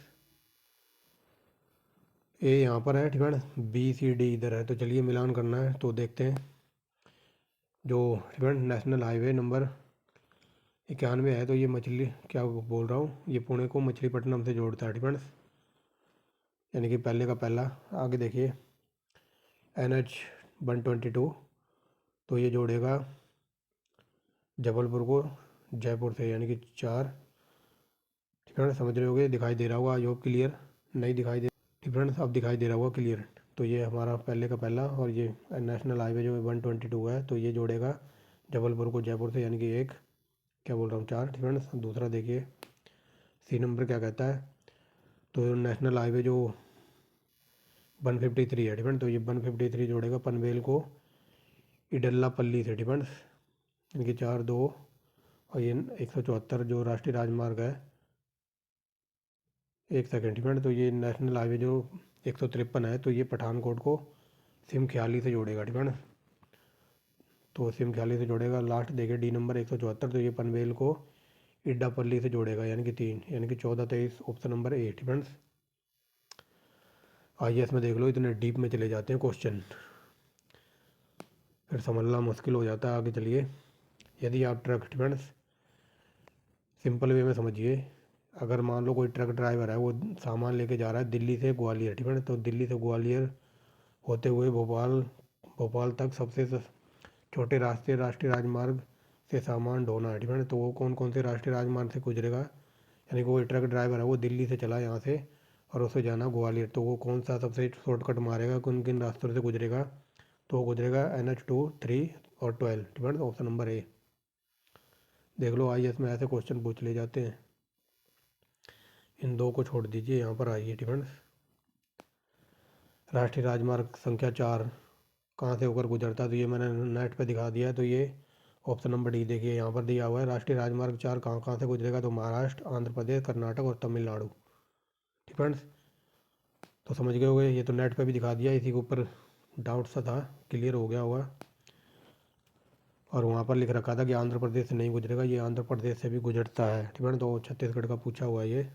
ए यहाँ पर है। ठीक है, BCD इधर है, तो चलिए मिलान करना है। तो देखते हैं, जो ठीक है नेशनल हाईवे नंबर 91 है, तो ये मछली क्या बोल रहा हूँ, ये पुणे को मछलीपट्टनम से जोड़ता है। ठीक है, यानी कि पहले का पहला। आगे देखिए, NH 122, तो ये जोड़ेगा जबलपुर को जयपुर से, यानी कि 4। ठीक है, समझ रहे होगे, दिखाई दे रहा होगा, आई होप क्लियर। नहीं दिखाई दे, ठीक है, अब दिखाई दे रहा होगा क्लियर। तो ये हमारा पहले का पहला, और ये नेशनल हाईवे जो 122 है, तो ये जोड़ेगा जबलपुर को जयपुर से, यानी कि 1, क्या बोल रहा हूँ, 4। ठीक है, दूसरा देखिए सी नंबर क्या कहता है, तो नेशनल हाईवे जो 153 है। ठीक है, तो ये 153 जोड़ेगा पनवेल को इडल्लापल्ली से। ठीक है, यानी कि 4 2, और ये 174 जो राष्ट्रीय राजमार्ग है, 1 सेकेंड। ठीक है, तो ये नेशनल हाईवे जो 153 है, तो ये पठानकोट को सिमख्याली से जोड़ेगा। ठीक है, तो सिमख्याली से जोड़ेगा। लास्ट देखिए डी नंबर 174, तो ये पनवेल को इड्डापल्ली से जोड़ेगा, यानी कि 3, यानी कि 14 23, ऑप्शन नंबर ए। ठीक है, IAS में देख लो, इतने डीप में चले जाते हैं क्वेश्चन, फिर समझना मुश्किल हो जाता है। आगे चलिए, यदि आप ट्रक, ठीक है, सिंपल वे में समझिए, अगर मान लो कोई ट्रक ड्राइवर है, वो सामान लेके जा रहा है दिल्ली से ग्वालियर। ठीक है, तो दिल्ली से ग्वालियर होते हुए भोपाल तक सबसे छोटे रास्ते राष्ट्रीय राजमार्ग से सामान ढोना है। ठीक है, तो वो कौन कौन से राष्ट्रीय राजमार्ग से गुजरेगा, यानी कि कोई ट्रक ड्राइवर है, वो दिल्ली से चला यहाँ से और उसे जाना ग्वालियर, तो वो कौन सा सबसे शॉर्टकट मारेगा, किन किन रास्तों से गुजरेगा, तो वो गुजरेगा NH 2 3 और 12, ठीक है। ऑप्शन नंबर ए देख लो, IAS में ऐसे क्वेश्चन पूछ ले जाते हैं। इन दो को छोड़ दीजिए, यहाँ पर आइए, ठीक है। राष्ट्रीय राजमार्ग संख्या 4 कहाँ से होकर गुजरता है, तो ये मैंने नेट पे दिखा दिया है। तो ये ऑप्शन नंबर डी देखिए, यहाँ पर दिया हुआ है राष्ट्रीय राजमार्ग 4 कहाँ कहाँ से गुजरेगा, तो महाराष्ट्र, आंध्र प्रदेश, कर्नाटक और तमिलनाडु, ठीक फ्रेंड्स। तो समझ गए होंगे, ये तो नेट पे भी दिखा दिया, इसी के ऊपर डाउट सा था, क्लियर हो गया होगा। और वहाँ पर लिख रखा था कि आंध्र प्रदेश से नहीं गुजरेगा, ये आंध्र प्रदेश से भी गुजरता है, ठीक है। तो छत्तीसगढ़ का पूछा हुआ है ये।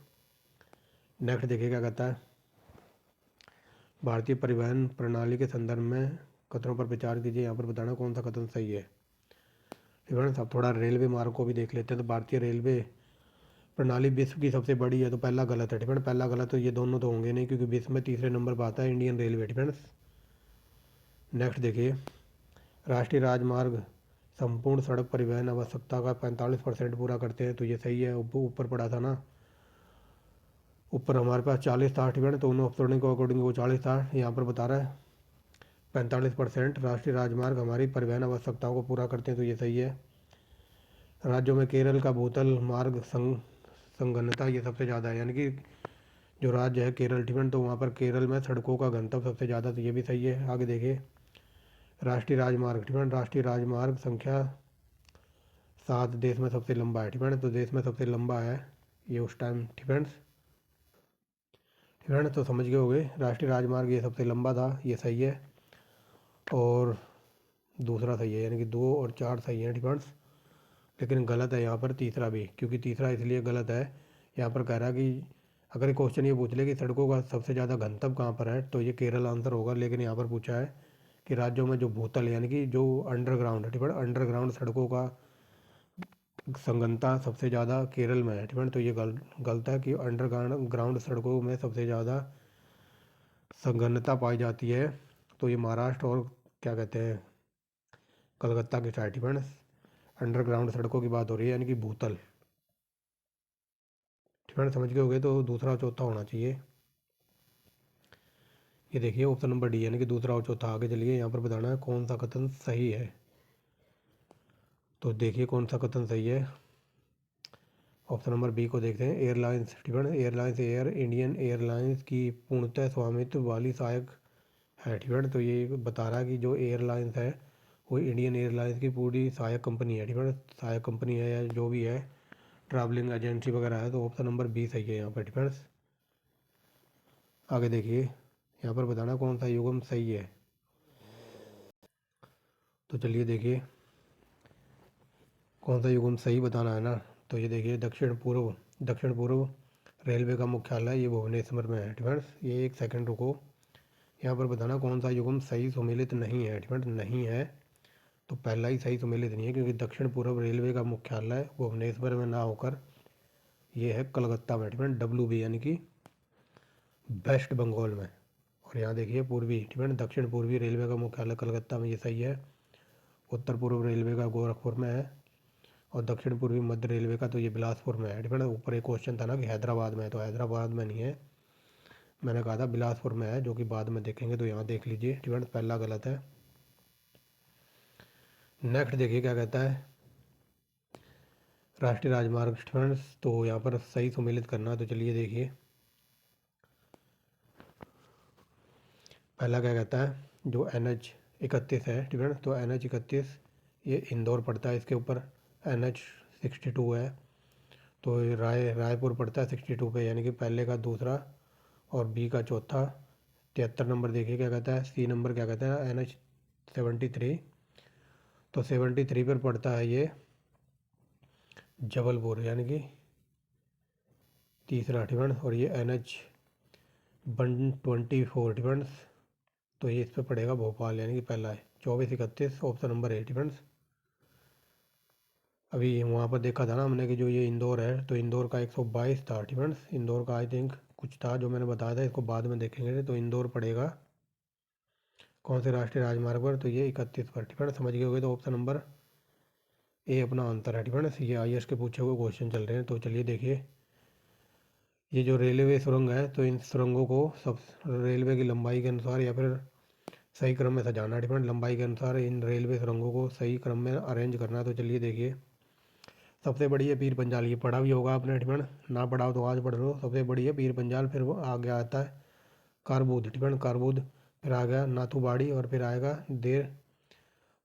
नेक्स्ट देखिए क्या कहता है, भारतीय परिवहन प्रणाली के संदर्भ में कथनों पर विचार कीजिए, यहाँ पर बताना कौन सा कथन सही है, ठीक है। अब थोड़ा रेलवे मार्ग को भी देख लेते हैं। तो भारतीय रेलवे प्रणाली विश्व की सबसे बड़ी है, तो पहला गलत है, ठीक है। पहला गलत, तो ये दोनों तो होंगे नहीं, क्योंकि विश्व में तीसरे नंबर पर आता है इंडियन रेलवे, ठीक है। नेक्स्ट देखिए, राष्ट्रीय राजमार्ग संपूर्ण सड़क परिवहन आवश्यकता का 45% पूरा करते हैं, तो ये सही है। ऊपर पड़ा था ना, ऊपर हमारे पास 40 था, ठीक है। तो उन ऑप्शनों को अकॉर्डिंग वो 40 था, यहाँ पर बता रहा है 45% राष्ट्रीय राजमार्ग हमारी परिवहन आवश्यकताओं को पूरा करते हैं, तो ये सही है। राज्यों में केरल का भूतल मार्ग संघनता ये सबसे ज़्यादा है, यानी कि जो राज्य है केरल, ठीक है। तो वहाँ पर केरल में सड़कों का घनत्व सबसे ज़्यादा, तो ये भी सही है। आगे देखिए, राष्ट्रीय राजमार्ग, ठीक है। राष्ट्रीय राजमार्ग संख्या 7 देश में सबसे लंबा है, ठीक है। तो देश में सबसे लंबा है ये उस टाइम, ठीक है। ठीक है, तो समझ गए होंगे, राष्ट्रीय राजमार्ग ये सबसे लंबा था, ये सही है। और दूसरा सही है, यानी कि 2 और 4 सही है, ठीक है। लेकिन गलत है यहाँ पर तीसरा भी, क्योंकि तीसरा इसलिए गलत है, यहाँ पर कह रहा है कि अगर ये क्वेश्चन ये पूछ ले कि सड़कों का सबसे ज़्यादा घनत्व कहाँ पर है, तो ये केरल आंसर होगा। लेकिन यहाँ पर पूछा है कि राज्यों में जो भूतल यानी कि जो अंडरग्राउंड है, ठीक है, अंडरग्राउंड सड़कों का संघनता सबसे ज़्यादा केरल में है, ठीक है। तो ये गलत है कि अंडरग्राउंड सड़कों में सबसे ज़्यादा संघनता पाई जाती है, तो ये महाराष्ट्र और क्या कहते हैं कलकत्ता की साइड, ठीक है। अंडरग्राउंड सड़कों की बात हो रही है, यानी कि भूतल, ठीक है। समझ गए होगे, तो दूसरा चौथा होना चाहिए। ये देखिए ऑप्शन नंबर डी, यानी कि दूसरा और चौथा। आगे चलिए, यहाँ पर बताना है कौन सा कथन सही है। तो देखिए कौन सा कथन सही है। ऑप्शन नंबर बी को देखते हैं, एयरलाइंस, ठीक है। एयरलाइंस एयर इंडियन एयरलाइंस की पूर्णतः स्वामित्व वाली सहायक है, ठीक है। तो ये बता रहा है कि जो एयरलाइंस है वो इंडियन एयरलाइंस की पूरी सहायक कंपनी है, ठीक है। सहायक कंपनी है या जो भी है, ट्रैवलिंग एजेंसी वगैरह है, तो ऑप्शन नंबर बी सही है यहाँ पर, ठीक है। आगे देखिए, यहाँ पर बताना कौन सा युग्म सही है। तो चलिए देखिए कौन सा युग्म सही बताना है ना। तो ये देखिए, दक्षिण पूर्व रेलवे का मुख्यालय ये भुवनेश्वर में है, ठीक है। ये एक सेकंड रुको, यहाँ पर बताना कौन सा युग्म सही सुमेलित नहीं है, ठीक है। नहीं है, तो पहला ही सही सुमेलित नहीं है, क्योंकि दक्षिण पूर्व रेलवे का मुख्यालय भुवनेश्वर में ना होकर ये है कलकत्ता में, ठीक है। WB यानी कि वेस्ट बंगाल में। और यहाँ देखिए पूर्वी, ठीक है, दक्षिण पूर्वी रेलवे का मुख्यालय कलकत्ता में, ये सही है। उत्तर पूर्व रेलवे का गोरखपुर में है, और दक्षिण पूर्वी मध्य रेलवे का तो ये बिलासपुर में है, ठीक है। ऊपर एक क्वेश्चन था ना कि हैदराबाद में है, तो हैदराबाद में नहीं है, मैंने कहा था बिलासपुर में है, जो कि बाद में देखेंगे। तो यहाँ देख लीजिए, ठीक है, पहला गलत है। नेक्स्ट देखिए क्या कहता है, राष्ट्रीय राजमार्ग, ठीक है। तो यहाँ पर सही सुमेलित करना, तो चलिए देखिए पहला क्या कहता है, जो NH 31 है, ठीक है। तो NH 31 ये इंदौर पड़ता है, इसके ऊपर NH 62 है, तो ये रायपुर पड़ता है 62 पे, यानी कि पहले का दूसरा और बी का चौथा। 73 नंबर देखिए क्या कहता है, सी नंबर क्या कहता है, NH 73, तो 73 पर पड़ता है ये जबलपुर, यानी कि तीसरा, ठीक है। और ये NH 124, ठीक है। तो ये इस पर पड़ेगा भोपाल, यानी कि पहला है 2431, ऑप्शन नंबर ए, ठीक है। अभी वहाँ पर देखा था ना हमने कि जो ये इंदौर है, तो इंदौर का 122 था, ठीक है। इंदौर का आई थिंक कुछ था जो मैंने बताया था, इसको बाद में देखेंगे। तो इंदौर पड़ेगा कौन से राष्ट्रीय राजमार्ग पर, तो ये 31 पर, ठीक है। समझ गए होगे, तो ऑप्शन नंबर ए अपना आंसर है, ठीक है। ये IAS के पूछे हुए क्वेश्चन चल रहे हैं। तो चलिए देखिए, ये जो रेलवे सुरंग है, तो इन सुरंगों को सब रेलवे की लंबाई के अनुसार या फिर सही क्रम में सजाना है। डिपेंड लंबाई के अनुसार इन रेलवे सुरंगों को सही क्रम में अरेंज करना है। तो चलिए देखिए, सबसे बड़ी है पीर पंजाल, ये पढ़ा भी होगा आपने डिपेंड, ना पढ़ा हो तो आज पढ़ लो। सबसे बड़ी है पीर पंजाल, फिर वो आगे आता है कारबूद डिपेंड कारबूद, फिर आ गया नाथूबाड़ी और फिर आएगा देर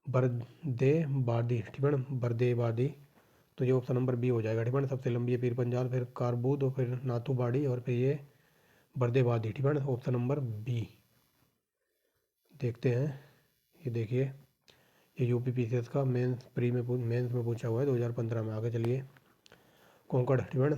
बरदेबादी डिपेंड बरदेबादी। तो ये ऑप्शन नंबर बी हो जाएगा डिपेंड। सबसे लंबी है पीर पंजाल, फिर कारबूद और फिर नाथूबाड़ी और फिर ये बरदेबादी डिपेंड, ऑप्शन नंबर बी। देखते हैं, ये देखिए, ये यूपी पीसीएस का मेंस में पूछा हुआ है 2015 में। आगे चलिए, कोंकण डिपेंड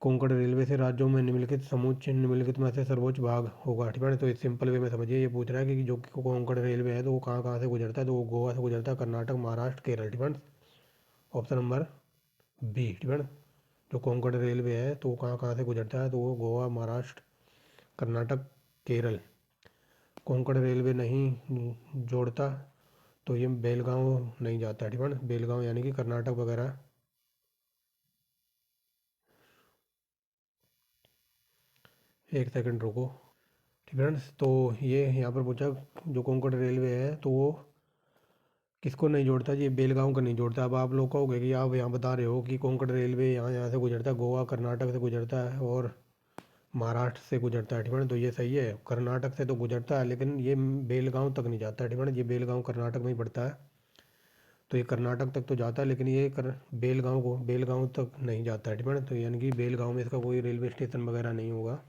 कोंकण रेलवे से राज्यों में निम्नलिखित समुच्चय निम्नलिखित में से सर्वोच्च भाग होगा डिपेंड। तो इस सिंपल वे में समझिए, ये पूछ रहा है कि जो कि कोंकण रेलवे है तो वो कहाँ कहाँ से गुजरता है। तो वो गोवा से गुजरता है, Karnataka, Maharashtra, Kerala depend, option number B depend. जो कोंकण रेलवे है तो वो कहाँ कहाँ से गुजरता है, तो वो गोवा, महाराष्ट्र, कर्नाटक, केरल। कोंकण रेलवे नहीं जोड़ता तो ये बेलगांव नहीं जाता डिपेंड, बेलगांव यानी कि कर्नाटक वगैरह। एक सेकंड रुको, डिपेंड्स। तो ये यहाँ पर पूछा जो कोंकण रेलवे है तो वो किसको नहीं जोड़ता, ये बेलगांव को नहीं जोड़ता। अब आप लोग कहोगे कि आप यहाँ बता रहे हो कि कोंकण रेलवे यहाँ यहाँ से गुजरता है, गोवा कर्नाटक से गुजरता है और महाराष्ट्र से गुजरता है डिपेंड। तो ये सही है, कर्नाटक से तो गुजरता है लेकिन ये बेलगांव तक नहीं जाता है डिपेंड। ये बेलगांव कर्नाटक में ही पड़ता है, तो ये कर्नाटक तक तो जाता है लेकिन ये बेलगांव तक नहीं जाता है डिपेंड। तो यानी कि बेलगांव में इसका कोई रेलवे स्टेशन वगैरह नहीं होगा,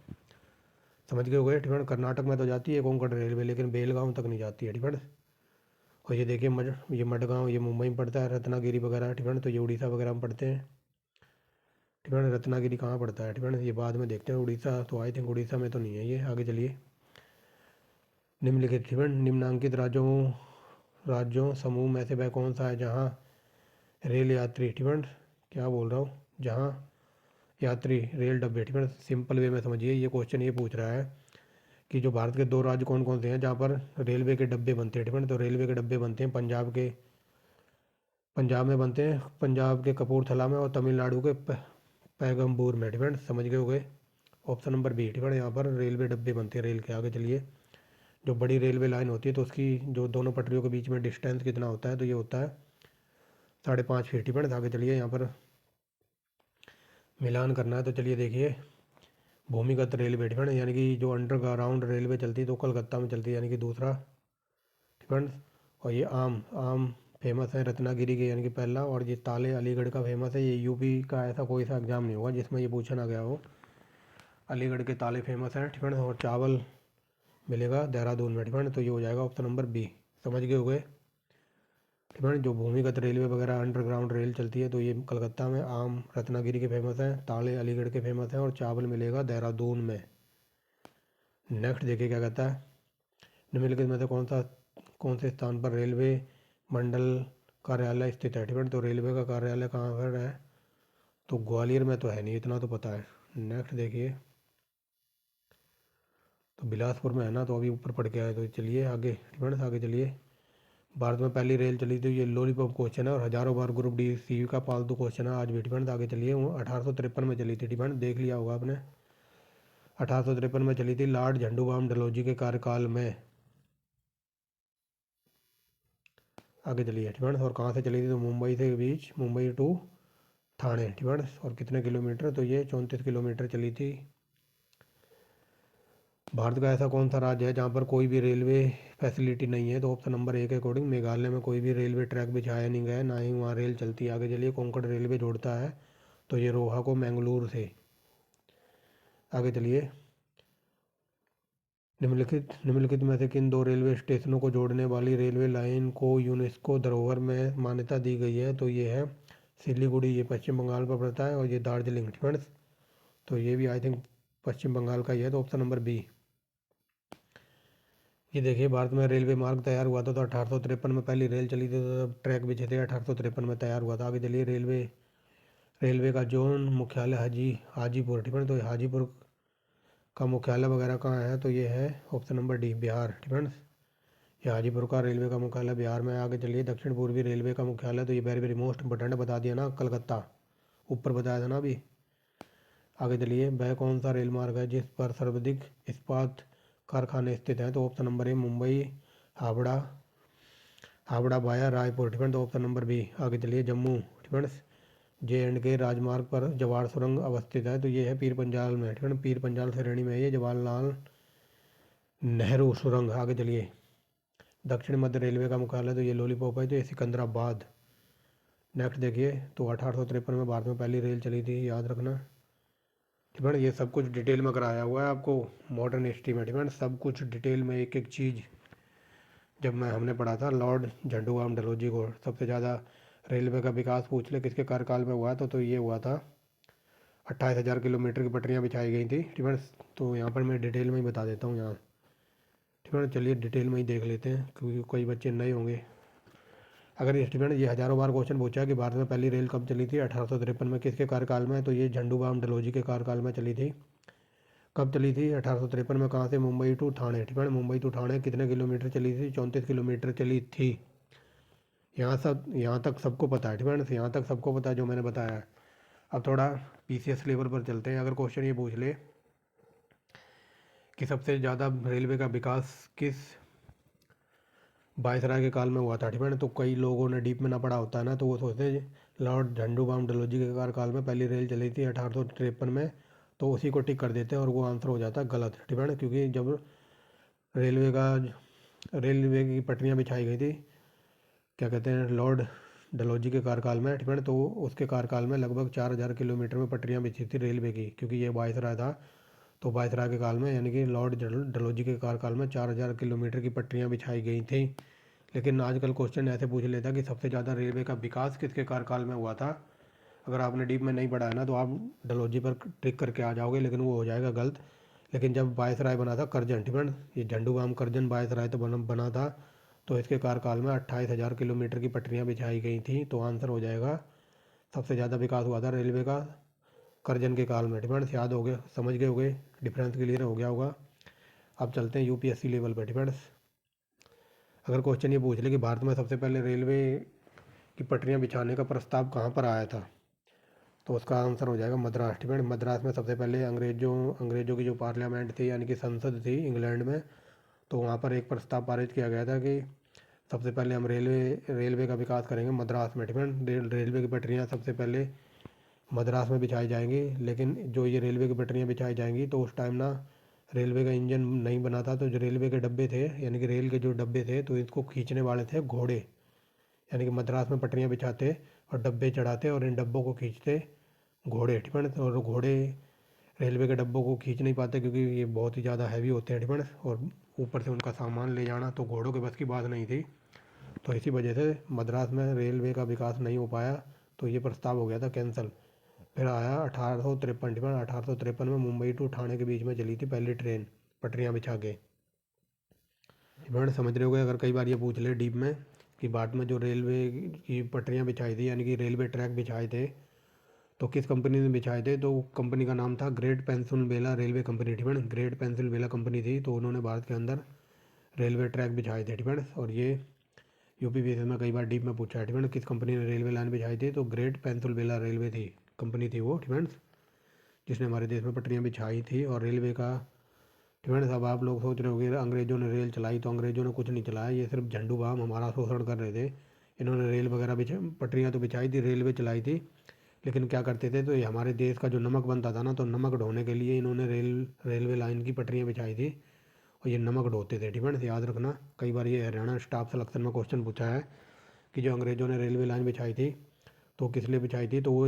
समझ गए होगे डिपेंड। कर्नाटक में तो जाती है कोंकण रेलवे लेकिन बेलगांव तक नहीं जाती है डिपेंड। और ये देखिए ये मडगांव, ये मुंबई में पड़ता है, रत्नागिरी वगैरह डिपेंड, तो ये उड़ीसा वगैरह में पड़ते हैं डिपेंड। रत्नागिरी कहाँ पड़ता है डिपेंड, ये बाद में देखते हैं। उड़ीसा तो आई थिंक उड़ीसा में तो नहीं है ये। आगे चलिए, निम्नलिखित डिपेंड निम्नांकित राज्यों समूह में से वह कौन सा है जहाँ रेल यात्री डिपेंड, क्या बोल रहा हूँ, जहाँ यात्री रेल डब्बे डिपेंड। सिंपल वे में समझिए, ये क्वेश्चन ये पूछ रहा है कि जो भारत के दो राज्य कौन कौन से हैं जहाँ पर रेलवे के डब्बे बनते हैं डिपेंड। तो रेलवे के डब्बे बनते हैं पंजाब में बनते हैं, पंजाब के कपूरथला में और तमिलनाडु के पैगम्बूर में डिपेंड, समझ गए हो गए। ऑप्शन नंबर बी डिपेंड, यहाँ पर रेलवे डब्बे बनते हैं रेल के। आगे चलिए, जो बड़ी रेलवे लाइन होती है तो उसकी जो दोनों पटरियों के बीच में डिस्टेंस कितना होता है, तो ये होता है 5.5 फीट डिपेंड। आगे चलिए, यहाँ पर मिलान करना है तो चलिए देखिए, भूमिगत रेलवे डिपेंड यानी कि जो अंडरग्राउंड रेलवे चलती है तो कलकत्ता में चलती है यानी कि दूसरा डिपेंड। और ये आम फेमस है रत्नागिरी के यानी कि पहला, और ये ताले अलीगढ़ का फेमस है। ये यूपी का ऐसा कोई सा एग्जाम नहीं होगा जिसमें ये पूछा ना गया हो। अलीगढ़ के ताले फेमस हैं डिपेंड, और चावल मिलेगा देहरादून में डिपेंड। तो ये हो जाएगा ऑप्शन नंबर बी, समझ गए हो गए डिपेंड। जो भूमिगत रेलवे वगैरह अंडरग्राउंड रेल चलती है तो ये कलकत्ता में, आम रत्नागिरी के फेमस हैं, ताले अलीगढ़ के फेमस हैं और चावल मिलेगा देहरादून में। नेक्स्ट देखिए क्या कहता है, निम्नलिखित में से कौन से स्थान पर रेलवे मंडल कार्यालय स्थित है डिपेंड। तो रेलवे का कार्यालय कहाँ पर है, तो ग्वालियर में तो है नहीं, इतना तो पता है। नेक्स्ट देखिए, तो बिलासपुर में है ना, तो अभी ऊपर पड़ गया है। तो चलिए आगे डिपेंड, आगे चलिए। भारत में पहली रेल चली थी, ये लॉलीपॉप क्वेश्चन है और हजारों बार ग्रुप डी सी का पालतू क्वेश्चन है आज भी डिपेंड। आगे चलिए, वो 1853 में चली थी डिपेंड, देख लिया होगा आपने। 1853 में चली थी लॉर्ड झंडूबाम डलहौजी के कार्यकाल में। आगे चलिए डिपेंड, और कहाँ से चली थी, तो मुंबई से बीच, मुंबई टू थाने डिपेंड। और कितने किलोमीटर, तो ये 34 किलोमीटर चली थी। भारत का ऐसा कौन सा राज्य है जहाँ पर कोई भी रेलवे फैसिलिटी नहीं है, तो ऑप्शन नंबर ए के अकॉर्डिंग मेघालय में कोई भी रेलवे ट्रैक बिछाया नहीं गया है, ना ही वहाँ रेल चलती है। आगे चलिए, कोंकण रेलवे जोड़ता है तो ये रोहा को मैंगलोर से। आगे चलिए, निम्नलिखित में से किन दो रेलवे स्टेशनों को जोड़ने वाली रेलवे लाइन को यूनेस्को धरोहर में मान्यता दी गई है, तो ये है सिलीगुड़ी, ये पश्चिम बंगाल पर पड़ता है, और ये दार्जिलिंग डिफेंस, तो ये भी आई थिंक पश्चिम बंगाल का ही है, तो ऑप्शन नंबर बी। ये देखिए, भारत में रेलवे मार्ग तैयार हुआ था तो 1853 में पहली रेल चली थी, तो तब ट्रैक बिछे थे, 1853 में तैयार हुआ था। आगे चलिए, रेलवे का जोन मुख्यालय हाजीपुर डिफेंस, तो हाजीपुर का मुख्यालय वगैरह कहाँ है, तो ये है option number D, Bihar defence. ये हाजीपुर का रेलवे का मुख्यालय बिहार में। आगे चलिए, दक्षिण पूर्वी रेलवे का मुख्यालय, तो ये वेरी वेरी मोस्ट इंपॉर्टेंट बता दिया ना, कलकत्ता, ऊपर बताया था ना अभी। आगे चलिए, वह कौन सा रेल मार्ग है जिस पर सर्वाधिक इस्पात कारखाने स्थित हैं? तो ऑप्शन नंबर ए मुंबई, हावड़ा, हावड़ा वाया रायपुर, ठीक है। तो ऑप्शन नंबर बी। आगे चलिए, जम्मू, ठीक है, J&K राजमार्ग पर जवाहर सुरंग अवस्थित है? तो ये है पीर पंजाल में, ठीक है। पीर पंजाल श्रेणी में है ये जवाहरलाल नेहरू सुरंग। आगे चलिए, दक्षिण मध्य रेलवे का मुख्यालय, तो ये लॉलीपॉप है, तो ये सिकंदराबाद। नेक्स्ट देखिए, तो 1853 में भारत में पहली रेल चली थी, याद रखना, ठीक है। ये सब कुछ डिटेल में कराया हुआ है आपको मॉडर्न हिस्ट्री में, ठीक है। सब कुछ डिटेल में, एक एक चीज़ जब हमने पढ़ा था लॉर्ड झंडू डलहौजी को। सबसे ज़्यादा रेलवे का विकास पूछ ले किसके कार्यकाल में हुआ था, तो ये हुआ था 28,000 किलोमीटर की पटरियाँ बिछाई गई थी, ठीक है। तो यहाँ पर मैं डिटेल में ही बता देता हूँ यहाँ, ठीक है। चलिए डिटेल में ही देख लेते हैं क्योंकि कई बच्चे नए होंगे। अगर स्टूडेंट ये हज़ारों बार क्वेश्चन पूछा है कि भारत में पहली रेल कब चली थी 1853 में, किसके कार्यकाल में, तो ये झंडू डलहौजी के कार्यकाल में चली थी। कब चली थी 1853 में, कहाँ से, मुंबई टू ठाणे, ठीक है। मुंबई टू ठाणे कितने किलोमीटर चली थी, 34 किलोमीटर चली थी। यहाँ तक सबको पता है, ठीक है। यहाँ तक सबको पता है जो मैंने बताया है। अब थोड़ा PCS लेवल पर चलते हैं। अगर क्वेश्चन ये पूछ ले कि सबसे ज़्यादा रेलवे का विकास किस वायसराय के काल में हुआ था, ठीक है। तो कई लोगों ने डीप में ना पढ़ा होता है ना, तो वो सोचते हैं लॉर्ड झंडू डलहौजी के कार्यकाल में पहली रेल चली थी 1853 में, तो उसी को टिक कर देते हैं और वो आंसर हो जाता है गलत, ठीक है। क्योंकि जब रेलवे की पटरियाँ बिछाई गई थी, क्या कहते हैं, लॉर्ड डलहौजी के कार्यकाल में, ठीक है। तो उसके कार्यकाल में लगभग 4,000 किलोमीटर में पटरियाँ बिछी थी रेलवे की, क्योंकि ये वायसराय था। तो वायसराय के काल में यानी कि लॉर्ड डलहौजी के कार्यकाल में 4,000 किलोमीटर की पटरियाँ बिछाई गई थी। लेकिन आजकल क्वेश्चन ऐसे पूछ लेता कि सबसे ज़्यादा रेलवे का विकास किसके कार्यकाल में हुआ था। अगर आपने डीप में नहीं पढ़ा है ना, तो आप डलहौजी पर ट्रिक करके आ जाओगे, लेकिन वो हो जाएगा गलत। लेकिन जब वायसराय बना था करजन, ठीक है, ये झंडू करजन वायसराय तो बना था, तो इसके कार्यकाल में 28,000 किलोमीटर की पटरियाँ बिछाई गई थी। तो आंसर हो जाएगा, सबसे ज़्यादा विकास हुआ था रेलवे का करजन के काल में, ठीक है। याद हो गया, समझ गए होगे, डिफरेंस क्लियर हो गया होगा। अब चलते हैं UPSC लेवल पर, ठीक है। अगर क्वेश्चन ये पूछ ले कि भारत में सबसे पहले रेलवे की पटरियाँ बिछाने का प्रस्ताव कहाँ पर आया था, तो उसका आंसर हो जाएगा मद्रास, ठीक है। मद्रास में सबसे पहले अंग्रेज़ों की जो पार्लियामेंट थी यानी कि संसद थी इंग्लैंड में, तो वहाँ पर एक प्रस्ताव पारित किया गया था कि सबसे पहले हम रेलवे का विकास करेंगे मद्रास में, ठीक है। रेलवे की पटरियाँ सबसे पहले मद्रास में बिछाई जाएंगी। लेकिन जो ये रेलवे की पटरियाँ बिछाई जाएंगी, तो उस टाइम ना रेलवे का इंजन नहीं बना था, तो जो रेलवे के डब्बे थे यानी कि रेल के जो डब्बे थे, तो इसको खींचने वाले थे घोड़े। यानी कि मद्रास में पटरियाँ बिछाते और डब्बे चढ़ाते और इन डब्बों को खींचते घोड़े, ठीक है। और घोड़े रेलवे के डब्बों को खींच नहीं पाते क्योंकि ये बहुत ही ज़्यादा हैवी होते हैं, ठीक है। और ऊपर से उनका सामान ले जाना तो घोड़ों के बस की बात नहीं थी। तो इसी वजह से मद्रास में रेलवे का विकास नहीं हो पाया, तो ये प्रस्ताव हो गया था कैंसिल। फिर आया 1853, ठीक है। 1853 में मुंबई टू ठाणे के बीच में चली थी पहली ट्रेन पटरियाँ बिछा के, ठीक, समझ रहे होगे। अगर कई बार ये पूछ ले डीप में कि भारत में जो रेलवे की पटरियाँ बिछाई थी यानी कि रेलवे ट्रैक बिछाए थे, तो किस कंपनी ने बिछाए थे, तो कंपनी का नाम था ग्रेट पेंसिलवेला रेलवे कंपनी, ठीक है। ग्रेट पेंसिलवेला कंपनी थी, तो उन्होंने भारत के अंदर रेलवे ट्रैक बिछाए थे, ठीक है। और ये UPSC में कई बार डीप में पूछा है, ठीक है। किस कंपनी ने रेलवे लाइन बिछाई थी, तो ग्रेट पेंसिलवेला रेलवे थी कंपनी थी वो, ठीक है, जिसने हमारे देश में पटरियाँ बिछाई थी। और रेलवे का, ठीक है। अब आप लोग सोच रहे होंगे अंग्रेज़ों ने रेल चलाई, तो अंग्रेज़ों ने कुछ नहीं चलाया, ये सिर्फ झंडू बाम हमारा शोषण कर रहे थे। इन्होंने रेल वगैरह पटरियाँ तो बिछाई थी, रेलवे चलाई थी, लेकिन क्या करते थे, तो ये हमारे देश का जो नमक बनता था ना, तो नमक ढोने के लिए इन्होंने रेलवे लाइन की पटरियाँ बिछाई थी और ये नमक ढोते थे, ठीक है। याद रखना, कई बार ये हरियाणा स्टाफ सिलेक्शन में क्वेश्चन पूछा है कि जो अंग्रेज़ों ने रेलवे लाइन बिछाई थी तो किस लिए बिछाई थी, तो वो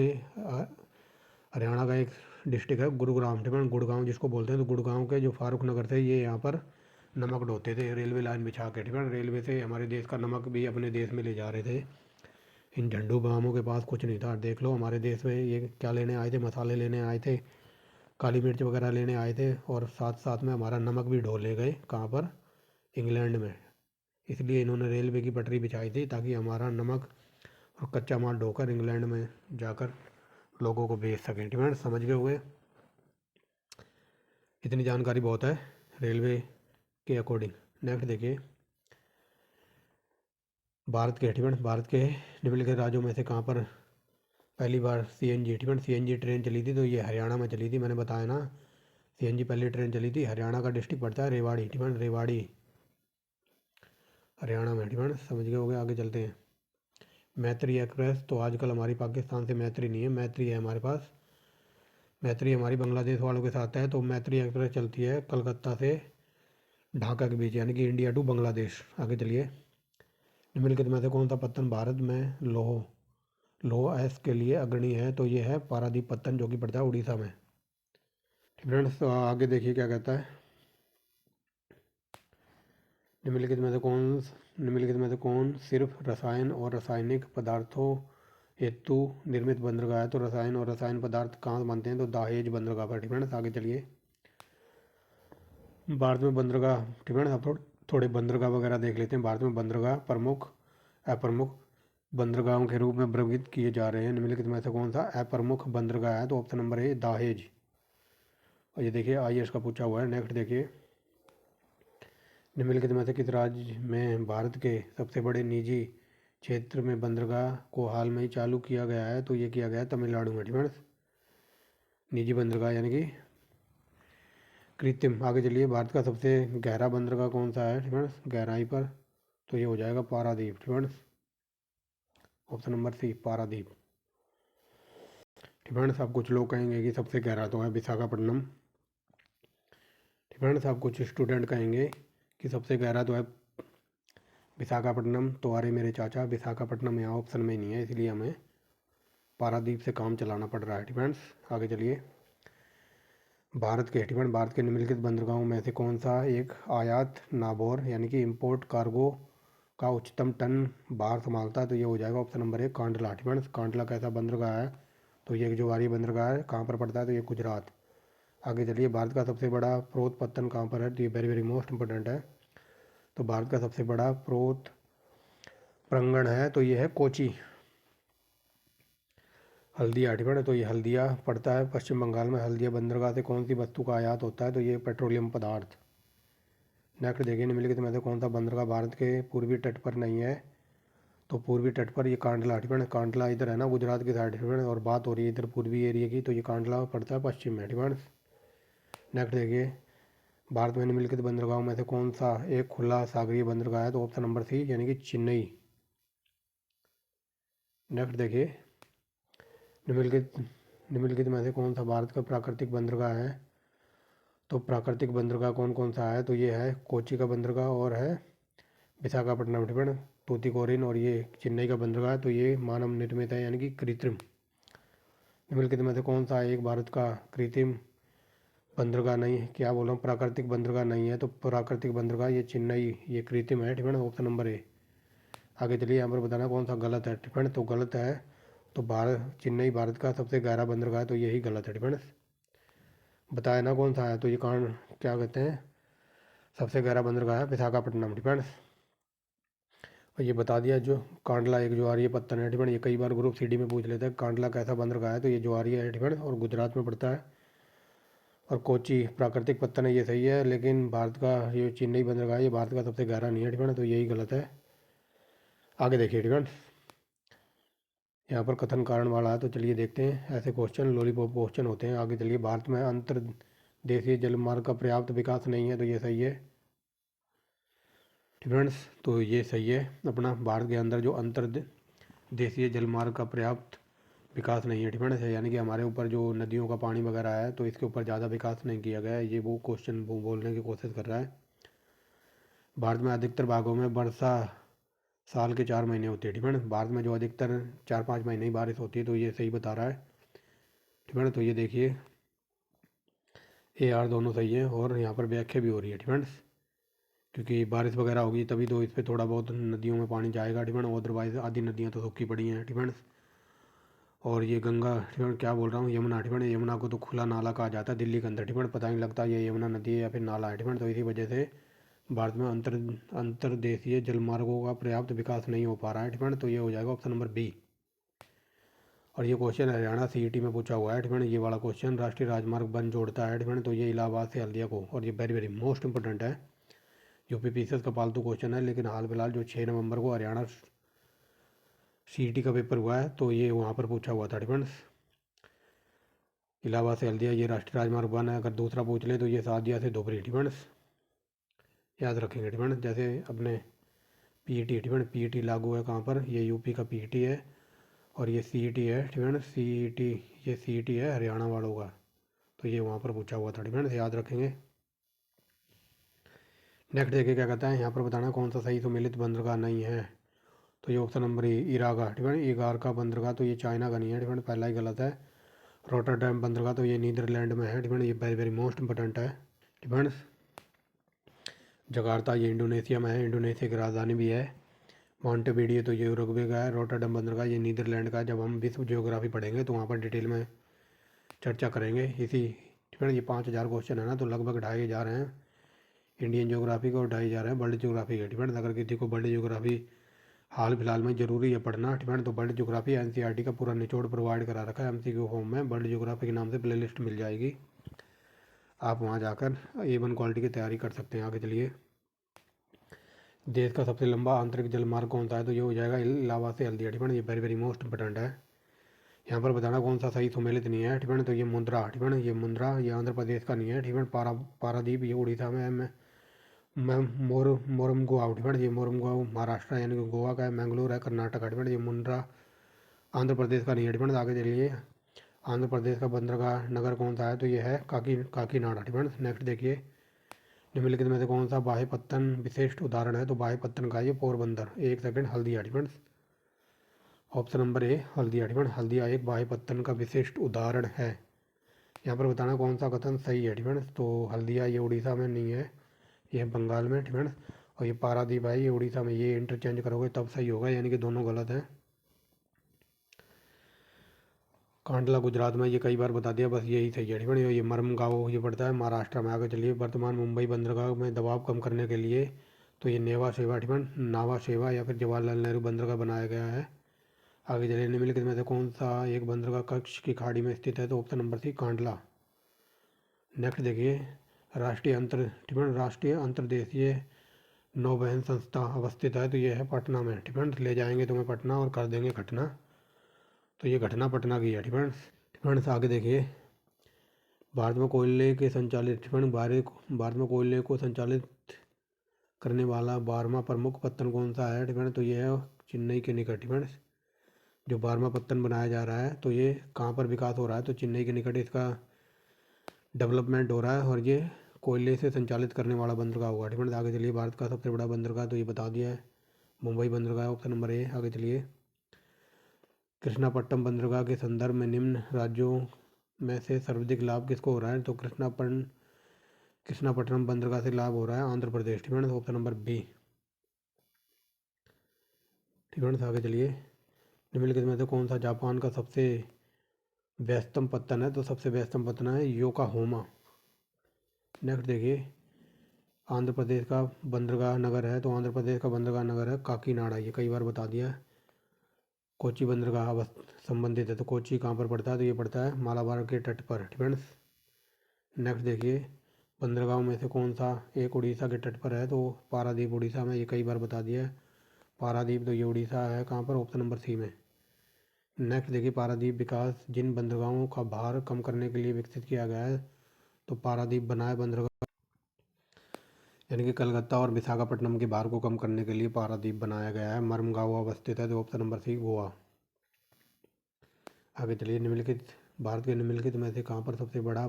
हरियाणा का एक डिस्ट्रिक्ट है गुरुग्राम, ठीक है, गुड़गांव जिसको बोलते हैं। तो गुड़गांव के जो फारूक नगर थे, ये यहाँ पर नमक ढोते थे रेलवे लाइन बिछा के, ठीक है। रेलवे से हमारे देश का नमक भी अपने देश में ले जा रहे थे। इन झंडू बामों के पास कुछ नहीं था। देख लो हमारे देश में ये क्या लेने आए थे, मसाले लेने आए थे, काली मिर्च वगैरह लेने आए थे, और साथ साथ में हमारा नमक भी ढो ले गए, कहाँ पर, इंग्लैंड में। इसलिए इन्होंने रेलवे की पटरी बिछाई थी ताकि हमारा नमक और कच्चा माल ढोकर इंग्लैंड में जाकर लोगों को बेच सकें, ठीक है। समझ गए हुए, इतनी जानकारी बहुत है रेलवे के अकॉर्डिंग। नेक्स्ट देखिए, भारत के, ठीक है, भारत के निम्नलिखित राज्यों में से कहाँ पर पहली बार CNG, ठीक है, CNG ट्रेन चली थी, तो ये हरियाणा में चली थी, मैंने बताया ना। CNG पहली ट्रेन चली थी। हरियाणा का डिस्ट्रिक्ट पड़ता है रेवाड़ी, ठीक है, रेवाड़ी हरियाणा में, ठीक है, समझ गए हो गए। आगे चलते हैं। मैत्री एक्सप्रेस, तो आजकल हमारी पाकिस्तान से मैत्री नहीं है, मैत्री है हमारे पास। मैत्री हमारी बांग्लादेश वालों के साथ है। तो मैत्री एक्सप्रेस चलती है कलकत्ता से ढाका के बीच, यानी कि इंडिया टू बांग्लादेश। आगे चलिए। निम्नलिखित में से कौन सा पत्तन भारत में लोह एस के लिए अग्रणी है? तो ये है पारादीप पत्तन, जो कि पड़ता है उड़ीसा में। फ्रेंड्स, तो आगे देखिए क्या कहता है। निम्नलिखित में से कौन सिर्फ रसायन और रासायनिक पदार्थों हेतु निर्मित बंदरगाह है? तो रसायन और रसायन पदार्थ कहाँ बनते हैं? तो दहेज बंदरगाह पर, ठीक है। आगे चलिए। भारत में बंदरगाह, ठीक है, आप थोड़े बंदरगाह वगैरह देख लेते हैं। भारत में बंदरगाह प्रमुख अप्रमुख बंदरगाहों के रूप में वर्गीकृत किए जा रहे हैं। निम्नलिखित में से कौन सा अप्रमुख बंदरगाह है? तो ऑप्शन नंबर ए दहेज। और ये देखिए IAS का पूछा हुआ है। नेक्स्ट देखिए। निम्नलिखित में से किस राज्य में भारत के सबसे बड़े निजी क्षेत्र में बंदरगाह को हाल में ही चालू किया गया है? तो ये किया गया है तमिलनाडु में, ठीक है। निजी बंदरगाह यानी कि कृत्रिम। आगे चलिए। भारत का सबसे गहरा बंदरगाह कौन सा है, ठीक है, गहराई पर? तो ये हो जाएगा पारादीप, ठीक है। ऑप्शन नंबर सी पारादीप, ठीक है। सब कुछ लोग कहेंगे कि सबसे गहरा तो है विशाखापट्टनम, ठीक है। सब कुछ स्टूडेंट कहेंगे कि सबसे गहरा तो है विशाखापट्टनम। तो अरे मेरे चाचा, विशाखापट्टनम यहाँ ऑप्शन में नहीं है, इसलिए हमें पारादीप से काम चलाना पड़ रहा है, ठीक है। आगे चलिए। भारत के, ठीक है, भारत के निम्नलिखित बंदरगाहों में से कौन सा एक आयात नाबोर यानी कि इंपोर्ट कार्गो का उच्चतम टन भार संभालता है? तो ये हो जाएगा ऑप्शन नंबर एक कांडला, ठीक है। कांडला कैसा बंदरगाह है? तो ये जोवारी बंदरगाह है। कहाँ पर पड़ता है? तो ये गुजरात। आगे चलिए। भारत का सबसे बड़ा प्रोत पत्तन कहाँ पर है? तो ये वेरी वेरी मोस्ट इंपॉर्टेंट है। तो भारत का सबसे बड़ा प्रोत प्रांगण है, तो ये है कोची, हल्दिया, ठीक है। तो ये हल्दिया पड़ता है पश्चिम बंगाल में। हल्दिया बंदरगाह से कौन सी वस्तु का आयात होता है? तो ये पेट्रोलियम पदार्थ। नेक्स्ट देखिए। निम्नलिखित में से कौन सा बंदरगाह भारत के पूर्वी तट पर नहीं है? तो पूर्वी तट पर ये कांडला, ठीक है। कांडला इधर है ना, गुजरात की साइड, ठीक है, और बात हो रही है इधर पूर्वी एरिया की, तो ये कांडला पड़ता है पश्चिम में, ठीक है। नेक्स्ट देखिए। भारत में निम्नलिखित बंदरगाहों में से कौन सा एक खुला सागरीय बंदरगाह है? तो ऑप्शन नंबर सी यानी कि चेन्नई। नेक्स्ट देखिए। निम्नलिखित निम्नलिखित में से कौन सा भारत का प्राकृतिक बंदरगाह है? तो प्राकृतिक बंदरगाह कौन कौन सा है? तो ये है कोची का बंदरगाह और है विशाखापट्टनम, ठीक है, तूतीकोरिन, और ये चेन्नई का बंदरगाह है। तो ये मानव निर्मित है यानी कि कृत्रिम। निम्नलिखित में से कौन सा एक भारत का कृत्रिम बंदरगाह नहीं है? क्या बोल रहा हूँ, प्राकृतिक बंदरगाह नहीं है? तो प्राकृतिक बंदरगाह ये चेन्नई, ये कृत्रिम है, ठीक है, ऑप्शन नंबर ए। आगे चलिए। यहाँ पर बताना कौन सा गलत है, ठीक है। तो गलत है। तो भारत चेन्नई भारत का सबसे गहरा बंदरगाह है, तो यही गलत है, ठीक है। बताया ना कौन सा है? तो ये क्या कहते हैं, सबसे गहरा बंदरगाह है विशाखापट्टनम, ठीक है। और ये बता दिया। जो कांडला एक ज्वारीय पत्तन है, ठीक है, ये कई बार ग्रुप CD में पूछ लेते हैं कांडला कैसा बंदरगाह है? तो ये ज्वारीय है, ठीक है, और गुजरात में पड़ता है। और कोची प्राकृतिक पत्तन है, ये सही है, लेकिन भारत का ये चेन्नई बंदरगाह है, ये भारत का सबसे गहरा नहीं है, ठीक है, तो यही गलत है। आगे देखिए, ठीक है। यहाँ पर कथन कारण वाला है, तो चलिए देखते हैं। ऐसे क्वेश्चन लॉलीपॉप क्वेश्चन होते हैं। आगे चलिए। भारत में अंतर्देशीय जलमार्ग का पर्याप्त विकास नहीं है, तो ये सही है, फ्रेंड्स। तो ये सही है। अपना भारत के अंदर जो अंतर्देशीय जलमार्ग का पर्याप्त विकास नहीं है, ठीक है, यानी कि हमारे ऊपर जो नदियों का पानी वगैरह है, तो इसके ऊपर ज़्यादा विकास नहीं किया गया है। ये वो क्वेश्चन वो बोलने की कोशिश कर रहा है। भारत में अधिकतर भागों में वर्षा साल के 4 महीने होती है, ठीक है। भारत में जो अधिकतर 4-5 महीने ही बारिश होती है, तो ये सही बता रहा है, ठीक है। तो ये देखिए AR दोनों सही है, और यहाँ पर व्याख्या भी हो रही है, ठीक है, क्योंकि बारिश वगैरह होगी तभी तो इस पर थोड़ा बहुत नदियों में पानी जाएगा, ठीक है। अदरवाइज आधी नदियाँ तो सूखी पड़ी हैं, ठीक है। और ये गंगा, ठीक है, क्या बोल रहा हूँ, यमुना, ठीक है, यमुना को तो खुला नाला कहा जाता है दिल्ली के अंदर, ठीक है, पता नहीं लगता ये यमुना नदी है या फिर नाला है, ठीक है। तो इसी वजह से भारत में अंतर्देशीय जलमार्गों का पर्याप्त विकास नहीं हो पा रहा है, ठीक है। तो ये हो जाएगा ऑप्शन नंबर बी। और ये क्वेश्चन हरियाणा CET में पूछा हुआ है, ठीक है। ये वाला क्वेश्चन राष्ट्रीय राजमार्ग वन जोड़ता है, ठीक है, तो ये इलाहाबाद से हल्दिया को, और ये वेरी वेरी मोस्ट इंपॉर्टेंट है। UPPCS का पालतू क्वेश्चन है, लेकिन हाल फिलहाल जो 6 नवंबर को हरियाणा CET का पेपर हुआ है, तो ये वहाँ पर पूछा हुआ था, ठीक है। इलाहाबाद से हल्दिया ये राष्ट्रीय राजमार्ग 1 है। अगर दूसरा पूछ ले तो ये सादिया से धुबरी। डिफेंस याद रखेंगे। डिफेंस जैसे अपने पीईटी, डिफेंस पीईटी लागू है कहाँ पर, ये यूपी का पीईटी है और ये सीईटी है। डिफेंस सीईटी, ये सीईटी है हरियाणा वालों का, तो ये वहाँ पर पूछा हुआ था। डिफेंस याद रखेंगे। नेक्स्ट देखिए क्या कहता है, यहाँ पर बताना कौन सा सही सुमेलित बंदरगाह नहीं है। तो ये ऑप्शन नंबर इरागा, डिफेंस ईगार का बंदरगाह, तो ये चाइना का नहीं है। डिफेंस पहला ही गलत है। रोटरडैम बंदरगाह, तो ये नीदरलैंड में है। डिफेंस ये वेरी वेरी मोस्ट इंपॉर्टेंट है। डिफेंस जकार्ता ये इंडोनेशिया में है, इंडोनेशिया की राजधानी भी है। मॉन्टेविडियो तो ये यूरुग्वे का है। रोटरडम बंदरगाह ये नीदरलैंड का है। जब हम विश्व जियोग्राफी पढ़ेंगे तो वहाँ पर डिटेल में चर्चा करेंगे इसी। डिफेंस ये 5,000 क्वेश्चन है ना, तो लगभग 2,500 हैं इंडियन ज्योग्राफी के और 2,500 हैं वर्ल्ड ज्योग्राफी के। डिफेंस अगर किसी को वर्ल्ड ज्योग्राफी हाल फिलहाल में जरूरी है पढ़ना, डिफेंस तो वर्ल्ड ज्योग्राफी एनसीईआरटी का पूरा निचोड़ प्रोवाइड करा रखा है एमसीक्यू फॉर्म में। वर्ल्ड ज्योग्राफी के नाम से प्ले लिस्ट मिल जाएगी, आप वहाँ जाकर A1 क्वालिटी की तैयारी कर सकते हैं। आगे चलिए, देश का सबसे लंबा आंतरिक जलमार्ग कौन सा है, तो ये हो जाएगा इलाहाबाद से हल्दिया। डिफेंस ये वेरी वेरी मोस्ट इंपॉर्टेंट है। यहाँ पर बताना कौन सा सही सुमेलित नहीं है। डिफेंस तो ये मुंद्रा, डिफेंस ये मुंद्रा ये आंध्र प्रदेश का नहीं है। डिफेंस पारादीप ये उड़ीसा में है। मैं मोरमगांव, डिफेंस ये मोरमगांव महाराष्ट्र यानी कि गोवा का है। मैंगलोर है कर्नाटक का। डिफेंस ये मुंद्रा आंध्र प्रदेश का नहीं है। डिफेंस आगे चलिए, आंध्र प्रदेश का बंदरगाह नगर कौन सा है, तो ये है काकीनाडा। डिफेंस नेक्स्ट देखिए, निम्नलिखित में से कौन सा बाह्य पत्तन विशिष्ट उदाहरण है, तो बाह्य पत्तन का ये पोरबंदर। एक second, Haldia. Defence option number ए हल्दिया। डिफेंस हल्दिया एक बाह्य पत्तन का विशिष्ट उदाहरण है। यहाँ पर बताना कौन सा कथन सही है। डिफेंस तो हल्दिया ये उड़ीसा में नहीं है, ये है बंगाल में। डिफेंस और ये पारादीप है ये उड़ीसा में। ये इंटरचेंज करोगे तब सही होगा, यानी कि दोनों गलत हैं। कांडला गुजरात में, ये कई बार बता दिया, बस यही सही है। डिफेंस ये मरमगांव ये पड़ता है महाराष्ट्र में। आगे चलिए, वर्तमान मुंबई बंदरगाह में दबाव कम करने के लिए तो ये नेवा शेवा, डिफेंस नावा शेवा या फिर जवाहरलाल नेहरू बंदरगाह बनाया गया है। आगे चलिए, निम्नलिखित में से कौन सा एक बंदरगाह कच्छ की खाड़ी में स्थित है, तो option number C Kandla. Next देखिए, राष्ट्रीय अंतर्देशीय नौवहन संस्था अवस्थित है, तो ये है पटना में। डिफेंस ले जाएंगे तुम्हें पटना और कर देंगे घटना, तो ये घटना पटना की है। डिफेंस आगे देखिए, भारत में कोयले के संचालित डिफेंस भारत में कोयले को संचालित करने वाला 12वां प्रमुख पत्तन कौन सा है। डिफेंस तो ये है चेन्नई के निकट। डिफेंस जो 12वां पत्तन बनाया जा रहा है, तो ये कहाँ पर विकास हो रहा है, तो चेन्नई के निकट इसका डेवलपमेंट हो रहा है और ये कोयले से संचालित करने वाला बंदरगाह होगा। डिफेंस आगे चलिए, भारत का सबसे बड़ा बंदरगाह तो ये बता दिया है, मुंबई बंदरगाह ऑप्शन नंबर ए। आगे चलिए, कृष्णापट्टनम बंदरगाह के संदर्भ में निम्न राज्यों में से सर्वाधिक लाभ किसको हो रहा है, तो कृष्णापट्टनम बंदरगाह से लाभ हो रहा है Andhra Pradesh. Defence option number B. Defence आगे चलिए, निम्नलिखित में से कौन सा जापान का सबसे व्यस्तम पत्तन है, तो सबसे व्यस्तम पत्तन है योकोहामा। नेक्स्ट देखिए, आंध्र प्रदेश का बंदरगाह नगर है, तो आंध्र प्रदेश का बंदरगाह नगर है काकीनाडा। ये कई बार बता दिया है। कोची बंदरगाह संबंधित है, तो कोची कहाँ पर पड़ता है, तो ये पड़ता है मालाबार के तट पर। डिफेंस नेक्स्ट देखिए, बंदरगाह में से कौन सा एक उड़ीसा के तट पर है, तो पारादीप उड़ीसा में। ये कई बार बता दिया है पारादीप, तो ये उड़ीसा है कहाँ पर, ऑप्शन नंबर सी में। नेक्स्ट देखिए, पारादीप विकास जिन बंदरगाहों का भार कम करने के लिए विकसित किया गया है, तो पारादीप बनाए बंदरगाह यानी कि कलकत्ता और विशाखापट्टनम के भार को कम करने के लिए पारादीप बनाया गया है। मरमगांव अवस्थित है, तो ऑप्शन नंबर सी गोवा। आगे चलिए, भारत के निम्नलिखित में से कहाँ पर सबसे बड़ा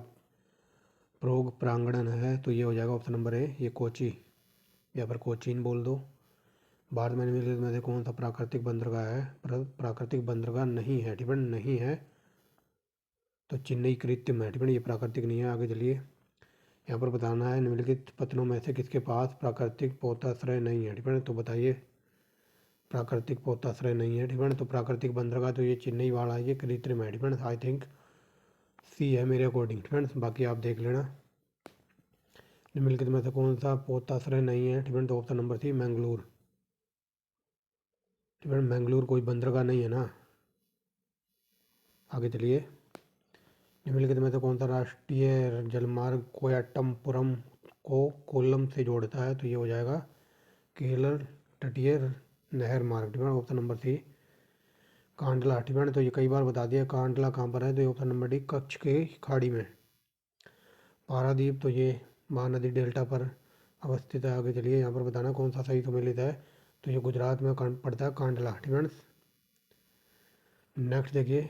प्रोग प्रांगण है, तो ये हो जाएगा ऑप्शन नंबर ए, ये कोची या फिर कोचीन बोल दो। भारत में निम्नलिखित में से कौन सा प्राकृतिक बंदरगाह है, प्राकृतिक बंदरगाह नहीं है। डिपेंड नहीं है, तो चेन्नई कृत्रिम है। डिपेंड ये प्राकृतिक नहीं है। आगे चलिए, यहाँ पर बताना है निम्नलिखित पत्तनों में से किसके पास प्राकृतिक पोताश्रय नहीं है। डिपेंड तो बताइए, प्राकृतिक पोताश्रय नहीं है। डिपेंड तो प्राकृतिक बंदरगाह तो ये चेन्नई वाला है, ये कृत्रिम है। डिपेंड आई थिंक सी है मेरे अकॉर्डिंग। डिपेंड बाकी आप देख लेना। निम्नलिखित में से कौन सा पोताश्रय नहीं है, डिपेंड तो option number C Mangalore. Depend Mangalore कोई बंदरगाह नहीं है ना। आगे चलिए, निम्नलिखित में से कौन सा राष्ट्रीय जलमार्ग कोयट्टमपुरम को कोल्लम से जोड़ता है, तो ये हो जाएगा केरल तटीय नहर मार्ग। Depend option number C Kandla ठिकाना तो ये कई बार बता दिया। कांडला कहाँ पर है, तो ये ऑप्शन नंबर डी कच्छ के खाड़ी में। पारादीप तो ये महानदी डेल्टा पर अवस्थित है। आगे चलिए, यहाँ पर बताना कौन सा सही सम्मिलित है, तो ये गुजरात में पड़ता है कांडला ठिकाना। नेक्स्ट देखिए,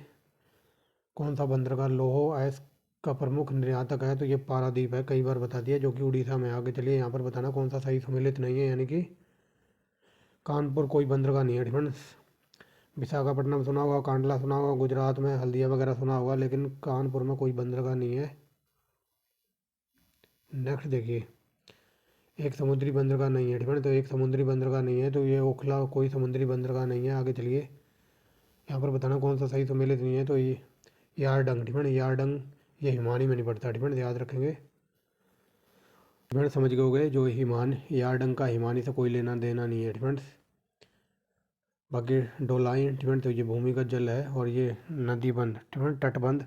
कौन सा बंदरगाह लोहो आयस का प्रमुख निर्यातक है, तो ये पारादीप है, कई बार बता दिया, जो कि उड़ीसा में। आगे चलिए, यहाँ पर बताना कौन सा सही सम्मिलित नहीं है, यानी कि कानपुर कोई बंदरगाह नहीं है ठिकाना। विशाखापट्टनम सुना होगा, कांडला सुना होगा, गुजरात में हल्दिया वगैरह सुना होगा, लेकिन कानपुर में कोई बंदरगाह नहीं है। नेक्स्ट देखिए, एक समुद्री बंदरगाह नहीं है ठिकाना, तो एक समुद्री बंदरगाह नहीं है, तो ये ओखला कोई समुद्री बंदरगाह नहीं है। आगे चलिए, यहाँ पर बताना कौन सा सही सम्मिलित नहीं है, तो ये यारडंग ठिकाना, यारडंग ये हिमानी में नहीं पड़ता ठिकाना, याद रखेंगे। ठिकाना समझ गए होगे, जो हिमान यारडंग का हिमानी से कोई लेना देना नहीं है ठिकाना। बाकी डोलाइन ठिकाना तो ये भूमिगत जल है, और ये नदी बंध ठिकाना तटबंध,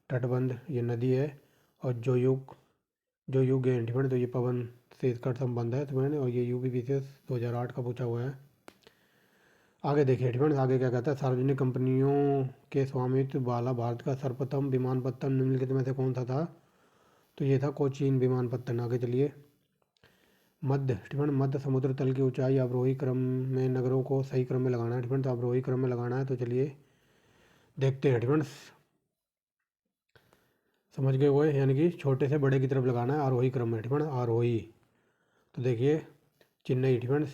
तटबंध ये नदी है। और जो युग है ठिकाना तो ये पवन से इसका संबंध है ठिकाना, और ये यूपी विशेष 2008 का पूछा हुआ है। आगे देखिए ठिकाना, आगे क्या कहता है, सार्वजनिक कंपनियों के स्वामित्व वाला भारत का सर्वप्रथम विमानपत्तन निम्नलिखित में से कौन सा था, तो ये था कोचीन विमानपत्तन। आगे चलिए, मध्य ठिकाना मध्य समुद्र तल की ऊंचाई अवरोही क्रम में नगरों को सही क्रम में लगाना है ठिकाना, तो अवरोही क्रम में लगाना है। तो चलिए देखते हैं ठिकाना, समझ गए वो, यानी कि छोटे से बड़े की तरफ लगाना है, आरोही क्रम में ठिकाना, आरोही। तो देखिए चेन्नई ठिकाना,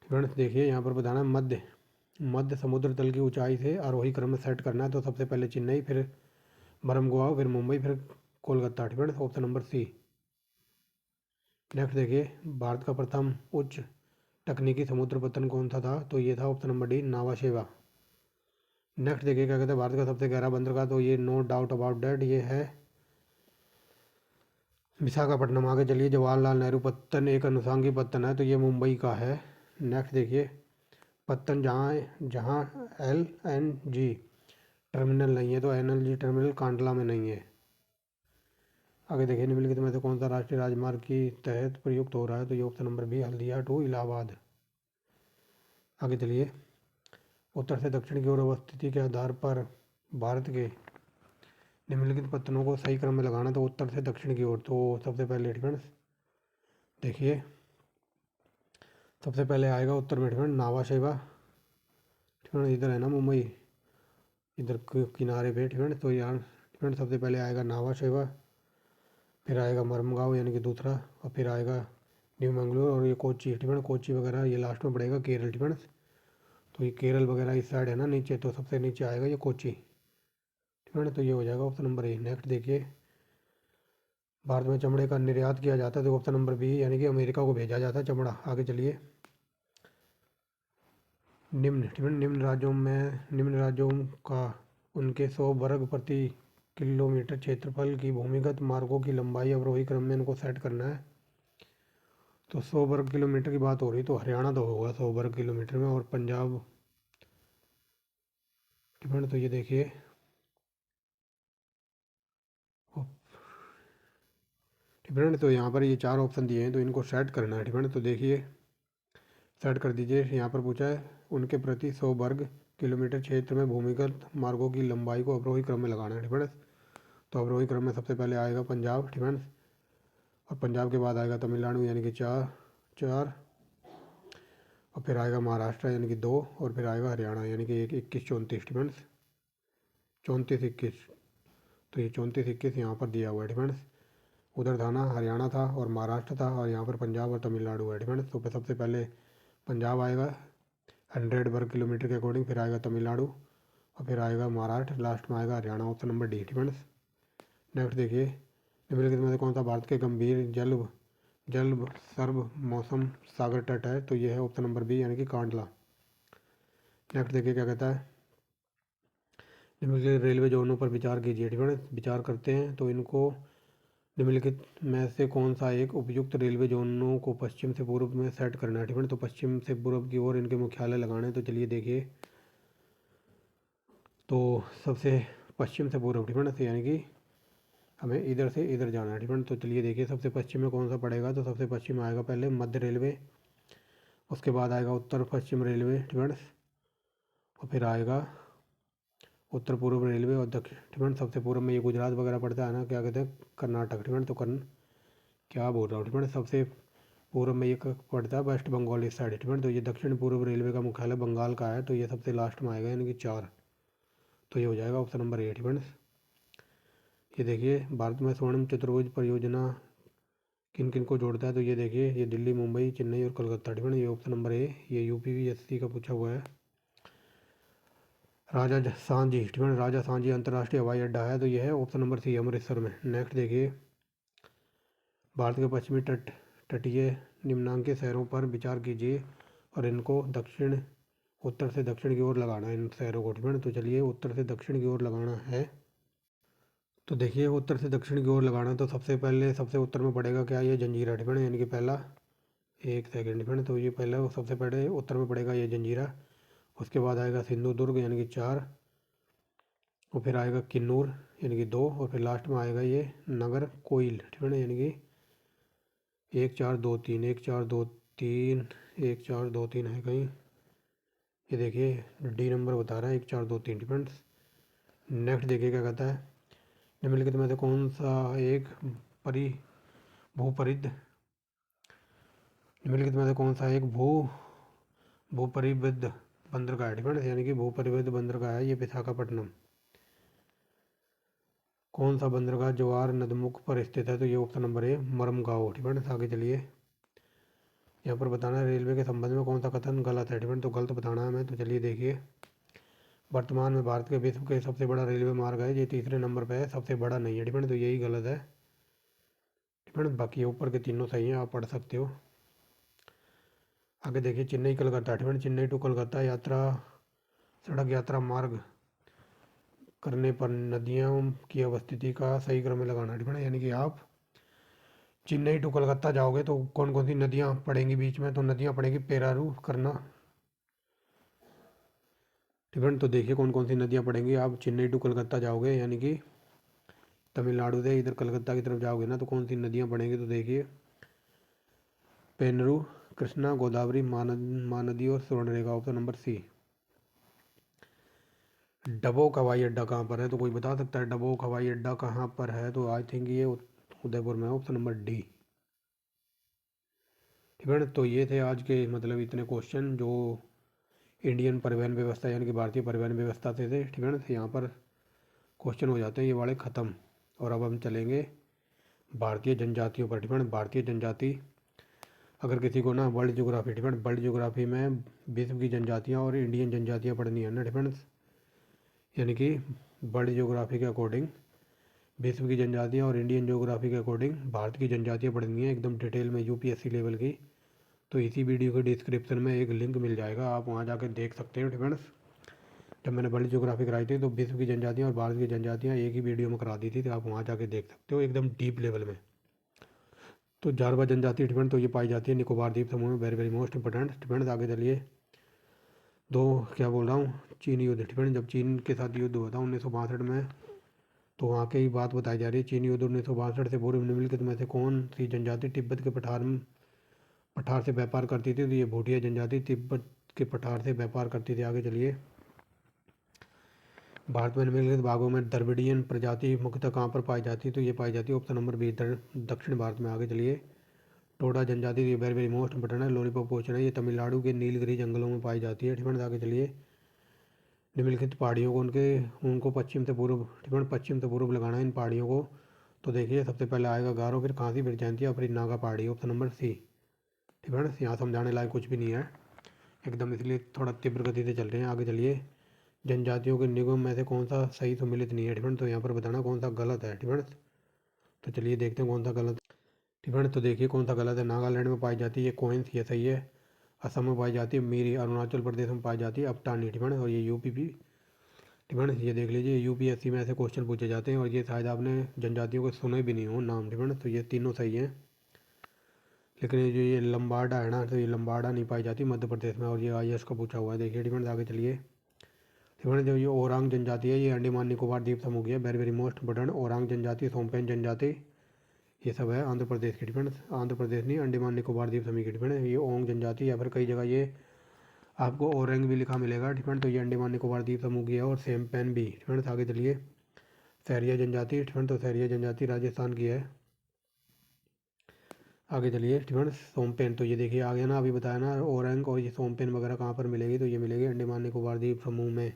ठिकाना देखिए यहाँ पर बताना मध्य मध्य समुद्र तल की ऊंचाई से आरोही क्रम में सेट करना है। तो सबसे पहले चेन्नई, फिर मरमगुआओ, फिर मुंबई, फिर कोलकाता ठिकाना, ऑप्शन नंबर सी। नेक्स्ट देखिए, भारत का प्रथम उच्च तकनीकी समुद्र पत्तन कौन सा था, तो ये था ऑप्शन नंबर डी नावा शेवा। नेक्स्ट देखिए क्या कहते हैं, भारत का सबसे गहरा बंदरगाह, तो ये नो डाउट अबाउट डैट ये है विशाखापट्टनम। आगे चलिए, जवाहरलाल नेहरू पत्तन एक अनुषंगी पत्तन है, तो ये मुंबई का है। नेक्स्ट देखिए, पत्तन जहाँ जहाँ LNG टर्मिनल नहीं है, तो NLG टर्मिनल कांडला में नहीं है। आगे देखिए, निम्नलिखित में से कौन सा राष्ट्रीय राजमार्ग की तहत प्रयुक्त हो रहा है, तो ये option number B Haldia to Allahabad. आगे चलिए, उत्तर से दक्षिण की ओर अवस्थिति के आधार पर भारत के निम्नलिखित पत्तनों को सही क्रम में लगाना, तो उत्तर से दक्षिण की ओर। तो सबसे पहले ठिकाना देखिए, सबसे पहले आएगा उत्तर में ठिकाना नावा शेवा ठिकाना, इधर है ना मुंबई, इधर किनारे पे ठिकाना, तो यहाँ ठिकाना सबसे पहले आएगा नावा शेवा, फिर आएगा मरमगांव यानी कि दूसरा, और फिर आएगा न्यू मंगलोर, और ये कोची ठिकाना, कोची वगैरह ये लास्ट में पड़ेगा केरल ठिकाना। तो ये केरल वगैरह इस साइड है ना नीचे, तो सबसे नीचे आएगा ये कोची ठिकाना, तो ये हो जाएगा ऑप्शन नंबर ए। नेक्स्ट देखिए, भारत में चमड़े का निर्यात किया जाता है, तो ऑप्शन नंबर बी यानी कि अमेरिका को भेजा जाता है चमड़ा। आगे चलिए, निम्न राज्यों का उनके 100 वर्ग प्रति किलोमीटर क्षेत्रफल की भूमिगत मार्गों की लंबाई अवरोही क्रम में इनको सेट करना है। तो 100 वर्ग किलोमीटर की बात हो रही, तो हरियाणा तो होगा 100 वर्ग किलोमीटर में, और पंजाब डिपेंड, तो ये देखिए डिपेंड, तो यहाँ पर ये 4 ऑप्शन दिए हैं, तो इनको सेट करना है डिपेंड। तो देखिए सेट कर दीजिए, यहाँ पर पूछा है उनके प्रति 100 वर्ग किलोमीटर क्षेत्र में भूमिगत मार्गों की लंबाई को अवरोही क्रम में लगाना है डिपेंड। तो अवरोही क्रम में सबसे पहले आएगा पंजाब डिपेंड, और पंजाब के बाद आएगा तमिलनाडु यानी कि 4, और फिर आएगा महाराष्ट्र यानी कि 2, और फिर आएगा हरियाणा यानी कि 21, 34 डिपेंड, 34, 21। तो ये 34, 21 यहाँ पर दिया हुआ है डिपेंड। उधर था ना हरियाणा था और महाराष्ट्र था, और यहाँ पर पंजाब और तमिलनाडु है डिपेंड। तो सबसे पहले पंजाब आएगा 100 वर्ग किलोमीटर के अकॉर्डिंग, फिर आएगा तमिलनाडु, और फिर आएगा महाराष्ट्र, लास्ट में आएगा Haryana, option number D depend. Next देखिए, निम्नलिखित में से कौन सा भारत के गंभीर जल सर्व मौसम सागर तट है, तो ये है ऑप्शन नंबर बी यानी कि कांडला। नेक्स्ट देखिए क्या कहता है, निम्नलिखित रेलवे जोनों पर विचार कीजिए डिपेंड। विचार करते हैं, तो इनको निम्नलिखित में से कौन सा एक उपयुक्त रेलवे जोनों को पश्चिम से पूर्व में सेट करना है डिपेंड। तो पश्चिम से पूर्व की ओर इनके मुख्यालय लगाने हैं। तो चलिए देखिए, तो सबसे पश्चिम से पूर्व डिपेंड, यानी कि हमें इधर से इधर जाना है डिपेंड। तो चलिए देखिए, सबसे पश्चिम में कौन सा पड़ेगा, तो सबसे पश्चिम में आएगा पहले मध्य रेलवे, उसके बाद आएगा उत्तर पश्चिम रेलवे डिफेंस, और फिर आएगा उत्तर पूर्व रेलवे और दक्षिण डिफेंस। सबसे पूर्व में ये गुजरात वगैरह पड़ता है ना, क्या कहते हैं, कर्नाटक डिफेंस। तो क्या बोल रहा हूँ डिफेंस, सबसे पूर्व में ये पड़ता है वेस्ट बंगाल इस साइड डिफेंस। तो ये दक्षिण पूर्व रेलवे का मुख्यालय बंगाल का है, तो ये सबसे लास्ट में आएगा, यानी कि 4। तो ये हो जाएगा ऑप्शन नंबर ए डिफेंस। ये देखिए भारत में स्वर्णिम चतुर्भुज परियोजना किन किन को जोड़ता है, तो ये देखिए ये दिल्ली, मुंबई, चेन्नई और कोलकाता डिफेंस। ये ऑप्शन नंबर ए, ये यूपीवीएससी का पूछा हुआ है। राजा सांझी डिफेंस, राजा सांझी अंतर्राष्ट्रीय हवाई अड्डा है, तो ये है ऑप्शन नंबर सी अमृतसर में। नेक्स्ट देखिए भारत के पश्चिमी तटीय निम्नांकित शहरों पर विचार कीजिए और इनको उत्तर से दक्षिण की ओर लगाना है इन शहरों को डिफेंस। तो चलिए उत्तर से दक्षिण की ओर लगाना है। तो देखिए उत्तर से दक्षिण की ओर लगाना, तो सबसे पहले सबसे उत्तर में पड़ेगा क्या, ये जंजीरा डिफेंस, यानी कि पहला, एक सेकेंड डिफेंस। तो ये पहला सबसे पहले उत्तर में पड़ेगा ये जंजीरा। उसके बाद आएगा सिंधुदुर्ग यानी कि 4, और फिर आएगा किन्नूर यानी कि 2, और फिर लास्ट में आएगा ये नगर कोइल डिफेंस, यानी कि 1 4 2 3, 1 4 2 3, 1 4 2 3 है कहीं, ये देखिए डी नंबर बता रहा है 1 4 2 3 डिफेंस। नेक्स्ट देखिए क्या कहता है, निम्नलिखित में से कौन सा एक परि भूपरिद निम्नलिखित में से कौन सा एक भूपरिबद्ध बंदरगाह है डिफेंस, यानी कि भूपरिबद्ध बंदरगाह है ये विशाखापट्टनम। कौन सा बंदरगाह जवार नदमुख पर स्थित है, तो ये ऑप्शन नंबर ए मरमगांव डिफेंस। आगे चलिए यहाँ पर बताना है रेलवे के संबंध में कौन सा कथन गलत है डिफेंस, तो गलत बताना है हमें। तो चलिए देखिए वर्तमान में भारत के विश्व के सबसे बड़ा रेलवे मार्ग है, ये तीसरे नंबर पर है, सबसे बड़ा नहीं है डिफेंस, तो यही गलत है डिफेंस। बाकी ऊपर के तीनों सही हैं, आप पढ़ सकते हो। आगे देखिए चेन्नई कलकत्ता डिफेंस, चेन्नई टू कलकत्ता यात्रा सड़क यात्रा मार्ग करने पर नदियों की अवस्थिति का सही क्रम में लगाना डिफेंस, यानी कि आप चेन्नई टू कलकत्ता जाओगे तो कौन कौन सी नदियाँ पड़ेंगी बीच में, तो नदियाँ पड़ेंगी पेरारू करना डिफेंस। तो देखिए कौन कौन सी नदियाँ पड़ेंगी, आप चेन्नई टू कलकत्ता जाओगे यानी कि तमिलनाडु से इधर कलकत्ता की तरफ जाओगे ना, तो कौन सी नदियाँ पड़ेंगी, तो देखिए पेनरू, कृष्णा, गोदावरी, महानदी और Swarnarekha, option number C. Dabok हवाई अड्डा कहाँ पर है, तो कोई बता सकता है डबोक हवाई अड्डा कहाँ पर है, तो आई थिंक ये उदयपुर में, ऑप्शन नंबर डी। ठीक है, तो ये थे आज के मतलब इतने क्वेश्चन जो इंडियन परिवहन व्यवस्था यानी कि भारतीय परिवहन व्यवस्था से थे। ठीक है ना, यहाँ पर क्वेश्चन हो जाते हैं ये वाले ख़त्म। और अब हम चलेंगे भारतीय जनजातियों पर। ठीक है, भारतीय जनजाति अगर किसी को ना वर्ल्ड ज्योग्राफी, ठीक है, वर्ल्ड ज्योग्राफी में विश्व की जनजातियाँ और इंडियन जनजातियाँ पढ़नी है ना डिफेंस, यानी कि वर्ल्ड ज्योग्राफी के अकॉर्डिंग विश्व की जनजातियाँ और इंडियन ज्योग्राफी के अकॉर्डिंग भारत की जनजातियाँ पढ़नी है एकदम डिटेल में यूपीएससी लेवल की। तो इसी वीडियो के डिस्क्रिप्शन में एक लिंक मिल जाएगा, आप वहाँ जाकर देख सकते हो डिफेंस। जब मैंने वर्ल्ड ज्योग्राफी कराई थी तो विश्व की जनजातियाँ और भारत की जनजातियाँ एक ही वीडियो में करा दी थी, तो आप वहाँ जाके देख सकते हो एकदम डीप लेवल में। तो जारवा जनजाति डिफेंस तो ये पाई जाती है निकोबार द्वीप समूह में, very very most important defence. आगे चलिए क्या बोल रहा हूँ, चीन युद्ध डिफेंस, जब चीन के साथ युद्ध हुआ था 1962 में, तो वहाँ की बात बताई जा रही है। चीन युद्ध 1962 से पूर्व निम्नलिखित में से कौन सी जनजाति तिब्बत के पठार से व्यापार करती थी, तो ये भूटिया जनजाति तिब्बत के पठार से व्यापार करती थी। आगे चलिए भारत में निम्नलिखित भागों में द्रविडियन प्रजाति मुख्यतः कहाँ पर पाई जाती है, तो ये पाई जाती है ऑप्शन नंबर बी दक्षिण भारत में। आगे चलिए टोडा जनजाति, ये वेरी वेरी मोस्ट इंपोर्टेंट है, लॉलीपॉप क्वेश्चन है, ये तमिलनाडु के नीलगिरी जंगलों में पाई जाती है। ठीक है, आगे चलिए निम्नलिखित पहाड़ियों को उनको पश्चिम से पूर्व, ठीक है, पश्चिम से पूर्व लगाना है इन पहाड़ियों को। तो देखिए सबसे पहले आएगा गारो, फिर खांसी, फिर जयंतिया, फिर नागा पहाड़ी, ऑप्शन नंबर सी। ठीक है ना, यहाँ समझाने लायक कुछ भी नहीं है एकदम, इसलिए थोड़ा तीव्र गति से चल रहे हैं। आगे चलिए जनजातियों के निगम में से कौन सा सही सम्मिलित नहीं है, ठीक है, तो यहाँ पर बताना कौन सा गलत है। ठीक है, तो चलिए देखते हैं कौन सा गलत। ठीक है, तो देखिए कौन सा गलत है। नागालैंड में पाई जाती है कोइंस, ये सही है। असम में पाई जाती है मीरी, अरुणाचल प्रदेश में पाई जाती है अपटानी, ठीक है, और ये यूपी भी। ठीक है, ये देख लीजिए यूपीएससी में ऐसे क्वेश्चन पूछे जाते हैं, और ये शायद आपने जनजातियों को सुने भी नहीं हो नाम। ठीक है, तो ये तीनों सही हैं, लेकिन ये जो ये लम्बाडा है ना, तो ये लम्बाडा नहीं पाई जाती मध्य प्रदेश में, और ये आईएएस का पूछा हुआ है। देखिए ठीक है, आगे चलिए। ठीक है, जो ये ओरांग जनजाति है ये अंडमान निकोबार द्वीप समूह की है, very very most important. Orang जनजाति, सोमपेन जनजाति, ये सब है आंध्र प्रदेश की डिपेंड, आंध्र प्रदेश नहीं, अंडमान निकोबार द्वीप समूह की डिपेंड। ये ओंग जनजाति, या फिर कई जगह ये आपको ओरेंग भी लिखा मिलेगा डिपेंड, तो ये अंडमान निकोबार द्वीप समूह की है। और सेमपेन भी डिपेंड। आगे चलिए, सहरिया जनजाति डिपेंड, तो सहरिया जनजाति राजस्थान की है। आगे चलिए डिपेंड, सोमपेन, तो ये देखिए आ गया ना, अभी बताया ना ओरेंग और ये सोमपेन वगैरह कहाँ पर मिलेगी, तो ये मिलेगी अंडमान निकोबार द्वीप समूह में।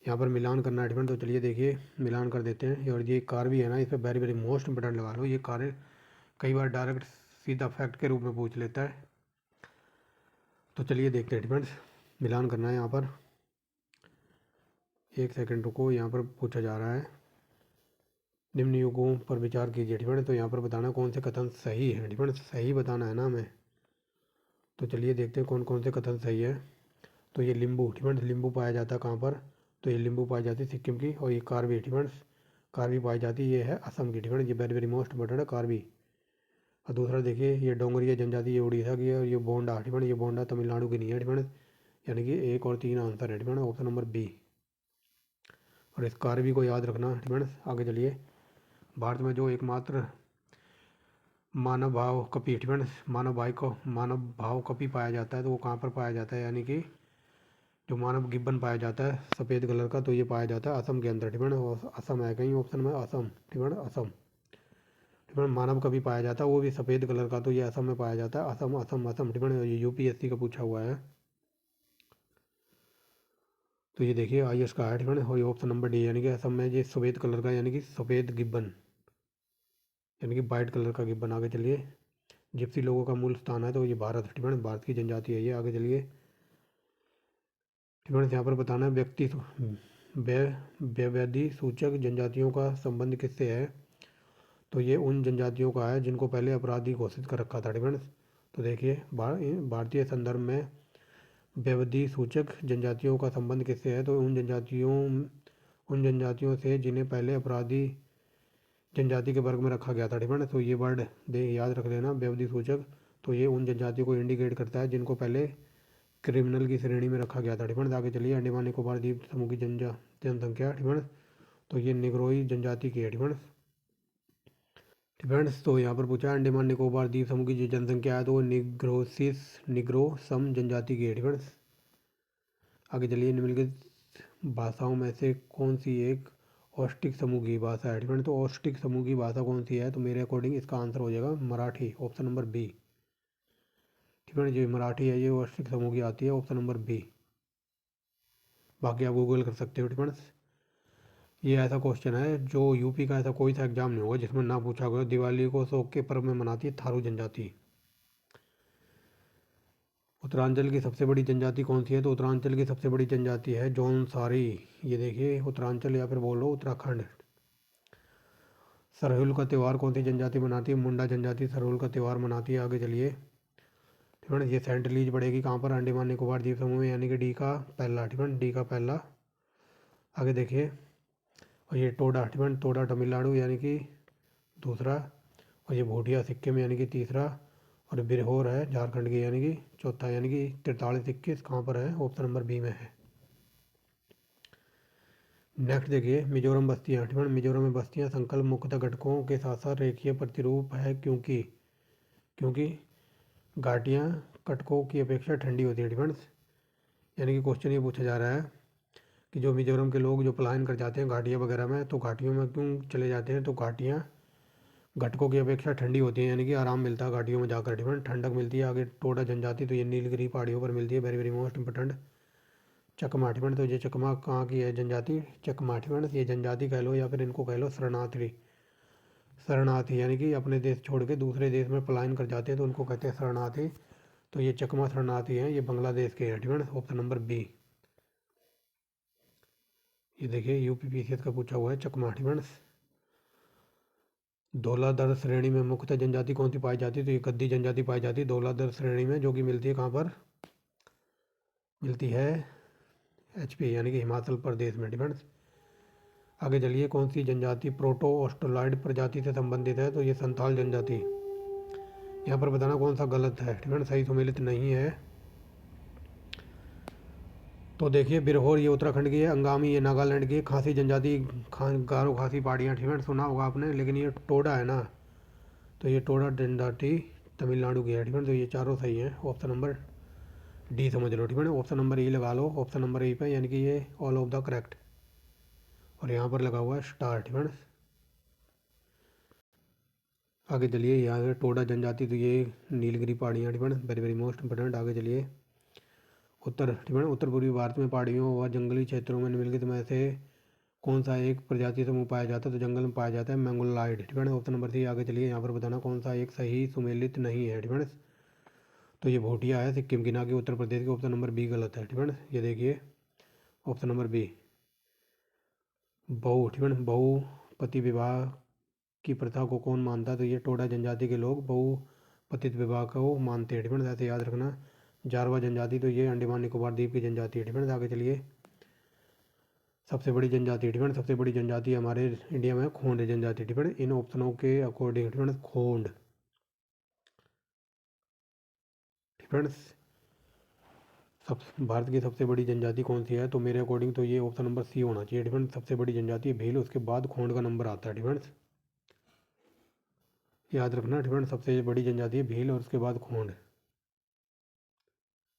यहाँ पर मिलान करना है डिपेंड, तो चलिए देखिए मिलान कर देते हैं। और ये कार भी है ना, इस पर वेरी वेरी मोस्ट इंपोर्टेंट लगा लो, ये कार कई बार डायरेक्ट सीधा फैक्ट के रूप में पूछ लेता है। तो चलिए देखते हैं डिपेंड, मिलान करना है यहाँ पर। एक सेकंड रुको, यहाँ पर पूछा जा रहा है निम्न युगों पर विचार कीजिए डिपेंड, तो यहाँ पर बताना कौन से कथन सही है डिपेंड, सही बताना है ना हमें। तो चलिए देखते हैं कौन कौन से कथन सही है। तो ये लिंबू डिपेंड, लिंबू पाया जाता है कहाँ पर, तो ये लिंबू पाई जाती है सिक्किम की। और ये कार्बी डिपेंड, कार्बी पाई जाती है, ये है असम की डिपेंड, ये वेरी वेरी मोस्ट इंपोर्टेंट है कार्बी। और दूसरा देखिए ये डोंगरिया जनजाति, ये उड़ीसा की है। और ये बोंडा डिपेंड, ये बोंडा तमिलनाडु की नहीं है डिपेंड, यानी कि 1 और 3 आंसर है डिपेंड, ऑप्शन नंबर बी। और इस कार्बी को याद रखना डिपेंड। आगे चलिए, भारत में जो एकमात्र मानव भाव कपि डिपेंड, मानव भाव कपि पाया जाता है, तो वो कहाँ पर पाया जाता है, यानी कि जो मानव गिब्बन पाया जाता है सफ़ेद कलर का, तो ये पाया जाता है असम के अंदर डिपेंड। और असम है कहीं ऑप्शन में, असम डिपेंड, असम डिपेंड। मानव कभी पाया जाता है वो भी सफ़ेद कलर का, तो ये असम में पाया जाता है, असम असम असम डिपेंड। ये यूपीएससी का पूछा हुआ है, तो ये देखिए आईएएस का है डिपेंड। और ये ऑप्शन नंबर डी, यानी कि असम में ये सफ़ेद कलर का, यानी कि सफ़ेद गिब्बन, यानी कि वाइट कलर का गिब्बन। आगे चलिए, जिप्सी लोगों का मूल स्थान है, तो ये भारत डिपेंड, भारत की जनजाति है ये। आगे चलिए डिपेंड, यहाँ पर बताना है व्यवधि सूचक जनजातियों का संबंध किससे है, तो ये उन जनजातियों का है जिनको पहले अपराधी घोषित कर रखा था डिपेंड। तो देखिए भारतीय संदर्भ में व्यवधि सूचक जनजातियों का संबंध किससे है, तो उन जनजातियों से जिन्हें पहले अपराधी जनजाति के वर्ग में रखा गया था डिपेंड। तो ये वर्ड याद रख लेना, व्यवधि सूचक, तो ये उन जनजातियों को इंडिकेट करता है जिनको पहले क्रिमिनल की श्रेणी में रखा गया था डिपेंड। आगे चलिए, अंडमान निकोबार द्वीप समूह की जनसंख्या डिपेंड, तो ये निग्रोई जनजाति की है डिपेंड। डिपेंड्स, तो यहाँ पर पूछा अंडमान निकोबार द्वीप समूह की जो जनसंख्या है, तो वो निग्रोसम जनजाति की है डिपेंड्स। आगे चलिए, निम्नलिखित भाषाओं में से कौन सी एक औष्टिक समूह की भाषा है डिपेंड, तो औष्टिक समूह की भाषा कौन सी है, तो मेरे अकॉर्डिंग इसका आंसर हो जाएगा Marathi, option number B depend. जो मराठी है ये औष्टिक समूह की आती है, ऑप्शन नंबर बी। बाकी आप गूगल कर सकते हो डिपेंड्स। ये ऐसा क्वेश्चन है जो यूपी का ऐसा कोई सा एग्जाम नहीं होगा जिसमें ना पूछा गया। दिवाली को शोक के पर्व में मनाती है थारू जनजाति। उत्तरांचल की सबसे बड़ी जनजाति कौन सी है, तो उत्तरांचल की सबसे बड़ी जनजाति है जौनसारी। ये देखिए उत्तरांचल, या फिर बोल लो उत्तराखंड। सरहुल का त्यौहार कौन सी जनजाति मनाती है, मुंडा जनजाति सरहुल का त्यौहार मनाती है। आगे चलिए, ठीक है, ये सेंट लीज पड़ेगी कहाँ पर, अंडमान निकोबार द्वीप समूह में, यानी कि डी का पहला, ठीक है, डी का पहला। आगे देखिए, और ये टोडा, ठीक है, टोडा तमिलनाडु यानी कि दूसरा। और ये भूटिया सिक्किम यानी कि तीसरा। और बिरहोर है झारखंड की, यानी कि चौथा, यानी कि 43-21 कहाँ पर है, ऑप्शन नंबर बी में है। नेक्स्ट देखिए, मिजोरम बस्तियाँ, ठीक है, मिजोरम में बस्तियाँ संकल्प मुख्यतः घटकों के साथ साथ रेखीय प्रतिरूप है, क्योंकि घाटियाँ कटकों की अपेक्षा ठंडी होती है डिफेंस। यानी कि क्वेश्चन ये पूछा जा रहा है कि जो मिजोरम के लोग जो पलायन कर जाते हैं घाटियाँ वगैरह में, तो घाटियों में क्यों चले जाते हैं, तो घाटियाँ घटकों की अपेक्षा ठंडी होती है, यानी कि आराम मिलता है घाटियों में जाकर डिफेंस, ठंडक मिलती है। आगे टोडा जनजाति, तो ये नीलगिरी पहाड़ियों पर मिलती है, वेरी वेरी मोस्ट इंपोर्टेंट। चकमा, डिफेंस, तो ये चकमा कहाँ की है जनजाति, चकमा, डिफेंस, ये जनजाति कह लो या फिर इनको कह लो शरणार्थी, यानी कि अपने देश छोड़ के दूसरे देश में पलायन कर जाते हैं, तो उनको कहते हैं शरणार्थी। तो ये चकमा शरणार्थी हैं, ये बांग्लादेश के हैं, डिफेंस, ऑप्शन नंबर बी। ये देखिए यूपीपीसीएस का पूछा हुआ है, चकमा, डिफेंस। धौलाधर श्रेणी में मुख्यतः जनजाति कौन सी पाई जाती है, तो ये गद्दी जनजाति पाई जाती है धौलाधर श्रेणी में, जो कि मिलती है कहाँ पर, मिलती है एचपी यानी कि हिमाचल प्रदेश में, डिफेंस। आगे चलिए, कौन सी जनजाति प्रोटो ऑस्ट्रोलॉइड प्रजाति से संबंधित है, तो ये संथाल जनजाति। यहाँ पर बताना कौन सा गलत है, डिफेंस, सही सम्मिलित नहीं है। तो देखिए बिरहोर ये उत्तराखंड की है, अंगामी ये नागालैंड की है, खासी जनजाति गारो खासी पहाड़ियाँ, डिफेंस, सुना होगा आपने। लेकिन ये टोडा है ना, तो ये टोडा जनजाति तमिलनाडु की है, ठीक है। तो ये चारों सही हैं। ऑप्शन नंबर डी समझ लो, ठीक है। ऑप्शन नंबर ए लगा लो ऑप्शन नंबर ए पे, यानी कि ये ऑल ऑफ द करेक्ट। और यहाँ पर लगा हुआ है स्टार, ठीक है। आगे चलिए, यहाँ से टोडा जनजाति, तो ये नीलगिरी पहाड़ियाँ, ठीक है, वेरी वेरी मोस्ट इंपोर्टेंट। आगे चलिए, उत्तर, ठीक है, उत्तर पूर्वी भारत में पहाड़ियों व जंगली क्षेत्रों में निम्नलिखित में से कौन सा एक प्रजाति समूह पाया जाता है? तो जंगल में पाया जाता है मैंगोलाइड, ठीक है। Option number C. आगे चलिए, यहाँ पर बताना कौन सा एक सही सुमेलित नहीं है, ठीक है। तो ये भोटिया है सिक्किम की, ना कि उत्तर प्रदेश की। ऑप्शन नंबर बी गलत है, ठीक है। ये देखिए ऑप्शन नंबर बी बहु, ठीक है, बहुपति विवाह की प्रथा को कौन मानता है? तो ये टोडा जनजाति के लोग बहुपतित विवाह को मानते हैं, ठीक है। ऐसे याद रखना। जारवा जनजाति, तो ये अंडमान निकोबार द्वीप की जनजाति है, ठीक है। आगे चलिए, सबसे बड़ी जनजाति, ठीक है, सबसे बड़ी जनजाति हमारे इंडिया में खोंड जनजाति, ठीक है। इन ऑप्शनों के अकॉर्डिंग, ठीक है, खोंड, ठीक है, सब भारत की सबसे बड़ी जनजाति कौन सी है? तो मेरे अकॉर्डिंग तो ये ऑप्शन नंबर सी होना चाहिए, ठीक है। सबसे बड़ी जनजाति भील, उसके बाद खोंड का नंबर आता है, ठीक है। याद रखना, ठीक है। सबसे बड़ी जनजाति है भील और उसके बाद खोंड,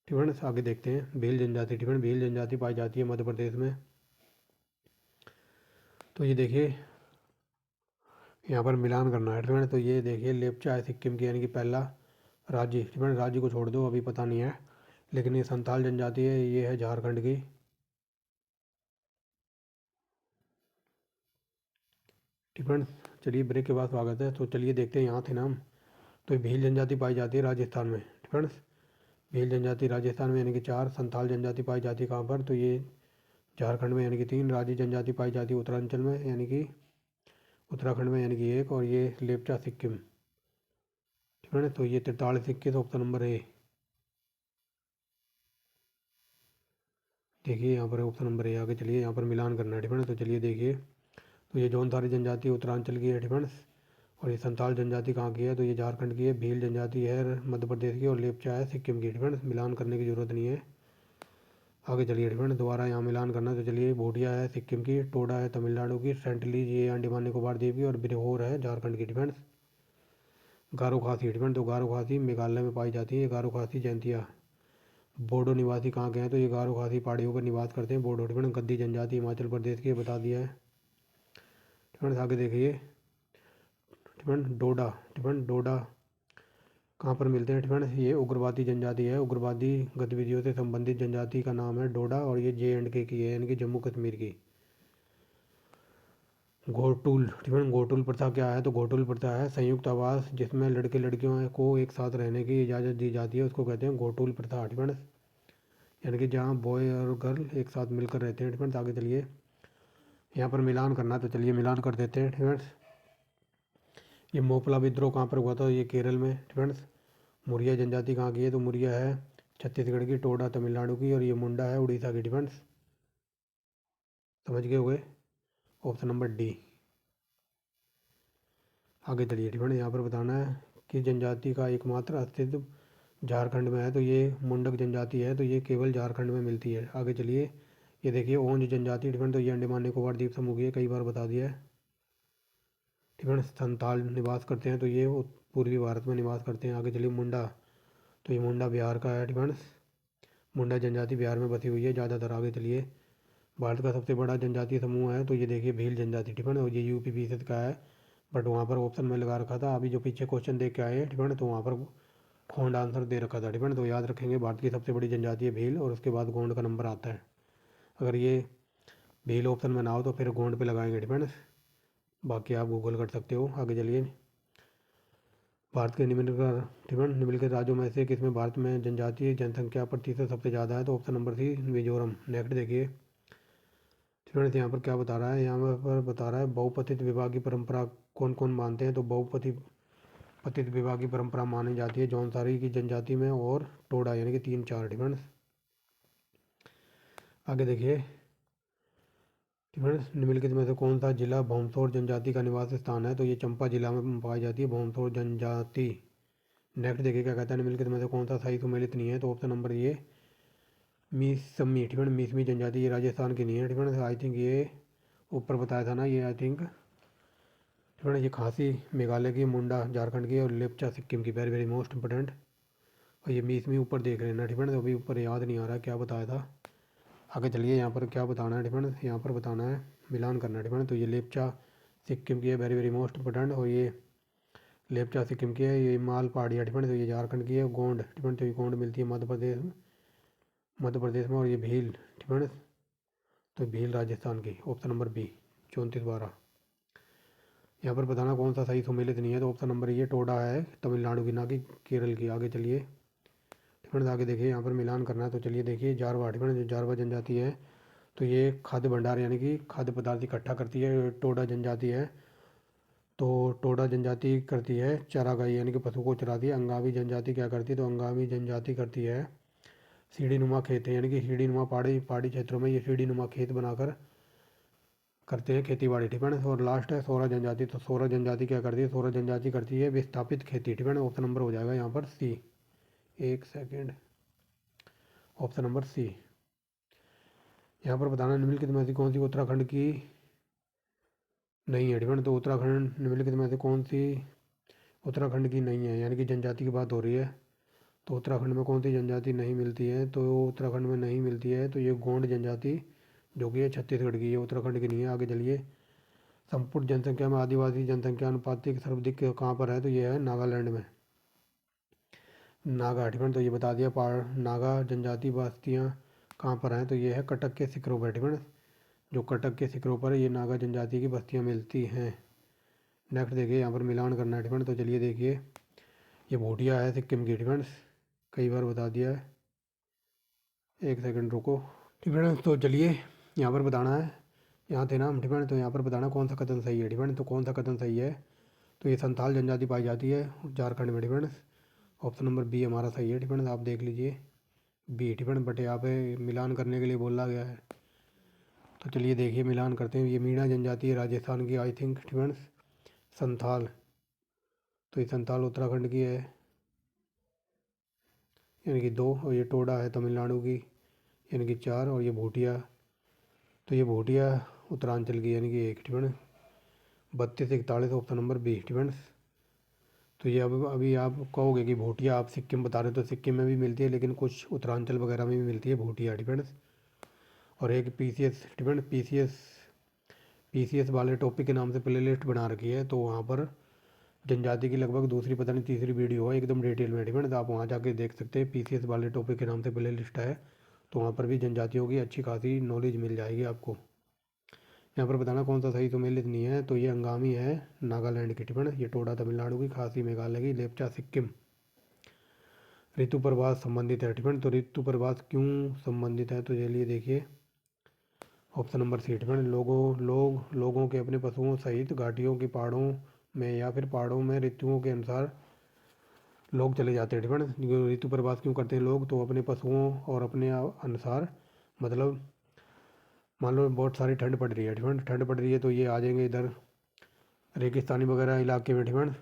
ठीक है। आगे देखते हैं, भील जनजाति, ठीक है। भील जनजाति पाई जाती है मध्य प्रदेश में। तो ये देखिए, यहाँ पर मिलान करना है, ठीक है। तो ये देखिए, लेप्चा है सिक्किम की, यानी कि पहला राज्य, ठीक है। राज्य को छोड़ दो, अभी पता नहीं है। लेकिन ये संथाल जनजाति है, ये है झारखंड की, ठीक है। चलिए, ब्रेक के बाद स्वागत है। तो चलिए देखते हैं, यहाँ थे ना हम। तो ये भील जनजाति पाई जाती है राजस्थान में, ठीक है। भील जनजाति राजस्थान में, यानी कि 4। संथाल जनजाति पाई जाती है कहाँ पर? तो ये झारखंड में, यानी कि 3। राजी जनजाति पाई जाती है उत्तरांचल में, यानी कि उत्तराखंड में, यानी कि 1। और ये लेप्चा सिक्किम, ठीक है। तो ये 43 21 ऑप्शन नंबर ए। देखिए यहाँ पर ऑप्शन नंबर ए। आगे चलिए, यहाँ पर मिलान करना है, ठीक है। तो चलिए देखिए, तो ये जौनसारी जनजाति उत्तरांचल की है, ठीक है। और ये संथाल जनजाति कहाँ की है? तो ये झारखंड की है। भील जनजाति है मध्य प्रदेश की, और लेप्चा है सिक्किम की, ठीक है। मिलान करने की ज़रूरत नहीं है। आगे चलिए, ठीक है, दोबारा यहाँ मिलान करना। तो चलिए, भोटिया है सिक्किम की, टोडा है तमिलनाडु की, सेंटलीज ये अंडमान निकोबार द्वीप की, और बिरहोर है झारखंड की, ठीक है। गारो खासी, ठीक है। तो गारो खासी मेघालय में पाई जाती है। गारो खासी जयंतिया बोडो निवासी कहाँ के हैं? तो ये गारो खासी पहाड़ियों पर निवास करते हैं, बोडो, ठीक है। गद्दी जनजाति हिमाचल प्रदेश की, ये बता दिया है, ठीक है। आगे देखिए, ठीक है, डोडा, ठीक है, डोडा कहाँ पर मिलते हैं? ठीक है, ये उग्रवादी जनजाति है। उग्रवादी गतिविधियों से संबंधित जनजाति का नाम है डोडा, और ये JNK की है, यानी कि जम्मू कश्मीर की। घोटुल, ठीक है, घोटुल प्रथा क्या है? तो घोटुल प्रथा है संयुक्त आवास जिसमें लड़के लड़कियों को एक साथ रहने की इजाज़त दी जाती है, उसको कहते हैं घोटुल प्रथा, ठीक है। यानी कि जहाँ बॉय और गर्ल एक साथ मिलकर रहते हैं, ठीक है। आगे चलिए, यहाँ पर मिलान करना है, तो चलिए मिलान कर देते हैं, ठीक है। ये मोपला विद्रोह कहाँ पर हुआ था? ये केरल में, ठीक है। मुरिया जनजाति कहाँ की है? तो मुरिया है छत्तीसगढ़ की, टोडा तमिलनाडु की, और ये मुंडा है उड़ीसा की, डिफेंस। समझ गए हुए? Option number D. आगे चलिए, ठीक है, यहाँ पर बताना है कि जनजाति का एकमात्र अस्तित्व झारखंड में है। तो ये मुंडक जनजाति है, तो ये केवल झारखंड में मिलती है। आगे चलिए, ये देखिए ओंज जनजाति, ठीक है। तो ये अंडमान निकोबार द्वीप समूह की है, कई बार बता दिया है, ठीक है। संथाल निवास करते हैं, तो ये पूर्वी भारत में निवास करते हैं। आगे चलिए, मुंडा, तो ये मुंडा बिहार का है, ठीक है। मुंडा जनजाति बिहार में बसी हुई है ज़्यादातर। आगे चलिए, भारत का सबसे बड़ा जनजातीय समूह है, तो ये देखिए भील जनजाति, ठीक है। और ये UP फीसद का है, बट वहाँ पर ऑप्शन में लगा रखा था। अभी जो पीछे क्वेश्चन देख के आए हैं, ठीक है, तो वहाँ पर गोंड आंसर दे रखा था, ठीक है। तो याद रखेंगे, भारत की सबसे बड़ी जनजाति है भील, और उसके बाद गोंड का नंबर आता है। अगर ये भील ऑप्शन में ना हो तो फिर गोंड पे लगाएंगे, ठीक है। बाकी आप गूगल कर सकते हो। आगे चलिए, भारत के निम्नलिखित, ठीक है, निम्नलिखित राज्यों में से किसमें भारत में जनजातीय जनसंख्या प्रतिशत सबसे ज़्यादा है? तो option number C Mizoram. Next देखिए, ठीक है, यहाँ पर क्या बता रहा है? यहाँ पर बता रहा है बहुपतित विवाह की परंपरा कौन कौन मानते हैं? तो पतित विवाह की परंपरा मानी जाती है जौनसारी की जनजाति में और टोडा, यानी कि 3 4, ठीक है। आगे देखिए, ठीक है, निम्नलिखित में से कौन सा जिला भौमसौर जनजाति का निवास स्थान है? तो ये चंपा जिला में पाई जाती है भौमसौर जनजाति। नेक्स्ट देखिए, क्या कहता है? निम्नलिखित में से कौन सा सही सुमेलित नहीं है? तो ऑप्शन नंबर ये मीसमी, ठीक है, मीसमी जनजाति, ये राजस्थान की नहीं है, ठीक है। आई थिंक ये ऊपर बताया था ना, ये आई थिंक, ठीक है। ये खासी मेघालय की, मुंडा झारखंड की और लेप्चा सिक्किम की, वेरी वेरी मोस्ट इंपॉर्टेंट। और ये मीस में ऊपर देख रहे हैं ना, ठीक है। तो अभी ऊपर याद नहीं आ रहा क्या बताया था। आगे चलिए यहाँ पर क्या बताना है, ठीक है। यहाँ पर बताना है, मिलान करना है, ठीक है। तो ये लेप्चा सिक्किम की है, वेरी वेरी मोस्ट इंपॉर्टेंट। और ये लेप्चा सिक्किम की है, ये माल पहाड़ियाँ, ठीक है। तो ये झारखंड की है। गोंड, ठीक है। तो ये गोंड मिलती है मध्य प्रदेश में। और ये भील, ठीक है। तो भील राजस्थान की, ऑप्शन नंबर बी 3412। यहाँ पर बताना कौन सा सही सम्मिलित नहीं है, तो ऑप्शन नंबर ये टोडा है, तमिलनाडु की, ना कि केरल की। आगे चलिए, ठीक है। आगे देखिए, यहाँ पर मिलान करना है, तो चलिए देखिए, जारवा, ठीक है। जो जारवा जनजाति है, तो ये खाद्य भंडार यानी कि खाद्य पदार्थ इकट्ठा करती है। टोडा जनजाति है, तो टोडा जनजाति करती है चारागाही यानी कि पशु को चराती है। अंगामी जनजाति क्या करती है, तो अंगामी जनजाति करती है सीढ़ी नुमा खेत है, यानी कि सीढ़ी नुमा पहाड़ी पहाड़ी क्षेत्रों में ये सीढ़ी नुमा खेत बनाकर करते हैं खेती बाड़ी, ठीक है। और लास्ट है सोरा जनजाति। तो सोरा जनजाति क्या करती है, सोरा जनजाति करती है विस्थापित खेती, ठीक है। ऑप्शन नंबर हो जाएगा यहाँ पर सी। एक सेकेंड, ऑप्शन नंबर सी। यहाँ पर बताना निम्नलिखित में से कौन सी उत्तराखंड की नहीं है, ठीक है। तो उत्तराखंड निम्नलिखित में से कौन सी उत्तराखंड की नहीं है, यानी कि जनजाति की बात हो रही है। तो उत्तराखंड में कौन सी जनजाति नहीं मिलती है, तो उत्तराखंड में नहीं मिलती है, तो ये गोंड जनजाति, जो कि है छत्तीसगढ़ की, ये उत्तराखंड की नहीं है। आगे चलिए, संपूर्ण जनसंख्या में आदिवासी जनसंख्या अनुपातिक सर्वाधिक कहाँ पर है, तो ये है नागालैंड में, नागा, ठीक है। तो ये बता दिया। पहाड़ नागा जनजाति बस्तियाँ कहाँ पर हैं, तो ये है कटक के शिखरों पर, ठीक है। जो कटक के शिखरों पर ये नागा जनजाति की बस्तियाँ मिलती हैं। नेक्स्ट देखिए, यहाँ पर मिलान करना है, ठीक है। तो चलिए देखिए, ये भूटिया है सिक्किम की, ठीक है। कई बार बता दिया है, एक सेकंड रुको, ठीक है। तो चलिए यहाँ पर बताना है, यहाँ थे ना हम, ठीक है। तो यहाँ पर बताना कौन सा कथन सही है, ठीक है। तो कौन सा कथन सही है, तो ये संथाल जनजाति पाई जाती है झारखंड में, ठीक है। ऑप्शन नंबर बी हमारा सही है, ठीक है। आप देख लीजिए बी, ठीक है। बट यहाँ पे मिलान करने के लिए बोला गया है, तो चलिए देखिए मिलान करते हैं। ये मीणा जनजाति है राजस्थान की, आई थिंक, ठीक है। संथाल, तो ये संथाल उत्तराखंड की है, यानी कि 2। और ये टोडा है तमिलनाडु की, यानी कि 4। और ये भूटिया, तो ये भूटिया उत्तरांचल की, यानी कि 1, ठीक है। 3241, ऑप्शन नंबर बी, ठीक है। तो ये अब अभी आप कहोगे कि भूटिया आप सिक्किम बता रहे हो, तो सिक्किम में भी मिलती है, लेकिन कुछ उत्तरांचल वगैरह में भी मिलती है भूटिया, ठीक है। और एक पी सी एस, ठीक है, पी सी एस वाले टॉपिक के नाम से प्ले लिस्ट बना रखी है, तो वहाँ पर जनजाति की लगभग दूसरी पता नहीं तीसरी वीडियो है एकदम डिटेल में, ठीक है। तो आप वहाँ जाके देख सकते हैं, पी सी एस वाले टॉपिक के नाम से प्ले लिस्ट है, तो वहाँ पर भी जनजातियों की अच्छी खासी नॉलेज मिल जाएगी आपको। यहाँ पर बताना कौन सा सही सम्मिलित नहीं है, तो ये अंगामी है नागालैंड की, ठीक है। ये टोडा तमिलनाडु की, खासी मेघालय की, लेप्चा सिक्किम। ऋतु प्रवास संबंधित है, ठीक है। तो ऋतु प्रवास क्यों संबंधित है, तो चलिए देखिए, ऑप्शन नंबर सी, ठीक है। लोगों के अपने पशुओं सहित घाटियों के पहाड़ों में या फिर पहाड़ों में ऋतुओं के अनुसार लोग चले जाते हैं, ठीक है। ऋतु प्रवास क्यों करते हैं लोग, तो अपने पशुओं और अपने अनुसार, मतलब मान लो बहुत सारी ठंड पड़ रही है, ठीक है। ठंड पड़ रही है, तो ये आ जाएंगे इधर रेगिस्तानी वगैरह इलाके में, ठीक है। और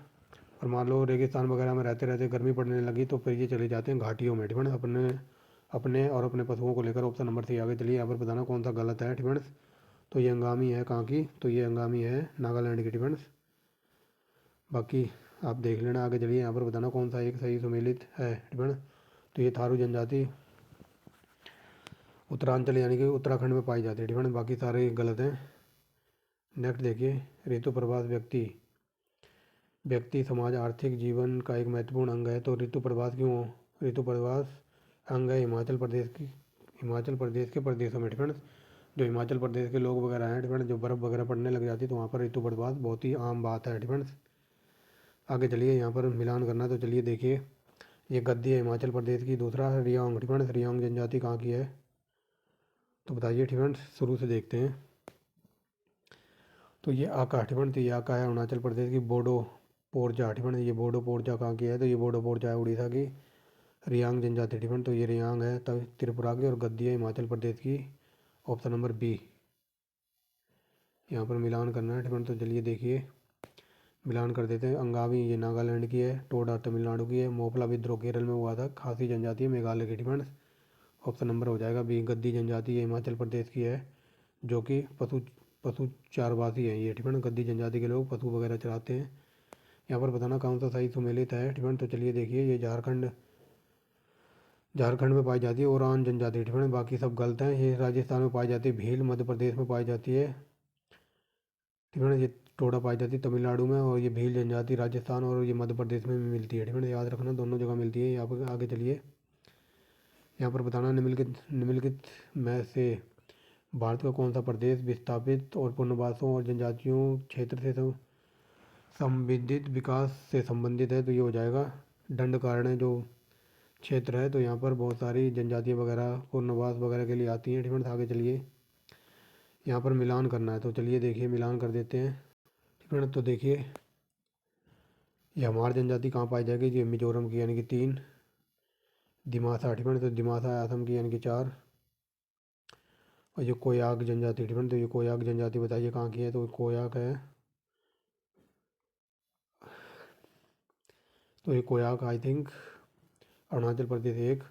मान लो रेगिस्तान वगैरह में रहते रहते गर्मी पड़ने लगी, तो फिर ये चले जाते हैं घाटियों में, ठीक है। अपने अपने और अपने पशुओं को लेकर, ऑप्शन नंबर सी। आगे चलिए, यहाँ पर बताना कौन सा गलत है, ठीक है। तो ये अंगामी है कहाँ की, तो ये अंगामी है नागालैंड की, ठीक है। बाकी आप देख लेना। आगे चलिए, यहाँ पर बताना कौन सा एक सही सुमेलित है, ठीक है। तो ये थारू जनजाति उत्तरांचल यानी कि उत्तराखंड में पाई जाती है, ठीक है। बाकी सारे गलत हैं। नेक्स्ट देखिए, ऋतु प्रवास व्यक्ति समाज आर्थिक जीवन का एक महत्वपूर्ण अंग है, तो ऋतु प्रवास क्यों ऋतु प्रवास अंग है हिमाचल प्रदेश के प्रदेशों में, ठीक है। जो हिमाचल प्रदेश के लोग वगैरह हैं, ठीक है, जो बर्फ़ वगैरह पड़ने लग जाती है, तो वहाँ पर ऋतु प्रवास बहुत ही आम बात है, ठीक है। आगे चलिए, यहाँ पर मिलान करना है, तो चलिए देखिए, ये गद्दी है हिमाचल प्रदेश की, दूसरा है रियोंग, ठीक है। रियोंग जनजाति कहाँ की है, तो बताइए, ठीक है। शुरू से देखते हैं। तो ये आका, ठीक है। तो ये आका है अरुणाचल प्रदेश की। बोडो पोरजा, ठीक है। ये बोडो पोरजा कहाँ की है, तो ये बोडो पोरजा है उड़ीसा की। रियांग जनजाति, ठीक है। तो ये रियांग है तब त्रिपुरा की, और गद्दी है हिमाचल प्रदेश की, ऑप्शन नंबर बी। यहाँ पर मिलान करना है, ठीक है। तो चलिए देखिए, मिलान कर देते हैं। अंगामी ये नागालैंड की है, टोडा तमिलनाडु की है, मोपला विद्रोह केरल में हुआ था, खासी जनजाति है मेघालय की, ठीक है। ऑप्शन नंबर हो जाएगा बी। गद्दी जनजाति ये हिमाचल प्रदेश की है, जो कि पशु चारवासी हैं ये, ठीक है ना। गद्दी जनजाति के लोग पशु वगैरह चराते हैं। यहाँ पर बताना कौन सा सही सुमेलित है, ठीक है। तो चलिए देखिए, ये झारखंड में पाई जाती है ओरान जनजाति, ठीक है। बाकी सब गलत हैं। ये राजस्थान में पाई जाती है भील, मध्य प्रदेश में पाई जाती है, ठीक है। ये टोडा पाई जाती है तमिलनाडु में, और ये भील जनजाति राजस्थान और ये मध्य प्रदेश में भी मिलती है, ठीक है। याद रखना दोनों जगह मिलती है। यहाँ पर आगे चलिए, यहाँ पर बताना निम्नलिखित में से भारत का कौन सा प्रदेश विस्थापित और पुनर्वासों और जनजातियों क्षेत्र से संबंधित विकास से संबंधित है। तो ये हो जाएगा दंडकारण्य जो क्षेत्र है। तो यहाँ पर बहुत सारी जनजातियाँ वगैरह पुनर्वास वगैरह के लिए आती हैं, ठीक है। आगे चलिए, यहाँ पर मिलान करना है। तो चलिए देखिए, मिलान कर देते हैं, ठीक है। तो देखिए, ये हमार जनजाति कहाँ पाई जाएगी, ये मिजोरम की यानी कि 3, दिमासा, ठीक है। तो दिमासा असम की यानी कि 4, और ये कोयाक जनजाति, ठीक है। तो ये कोयाक जनजाति बताइए कहाँ की है, तो कोयाक है, तो ये कोयाक आई थिंक अरुणाचल प्रदेश 1,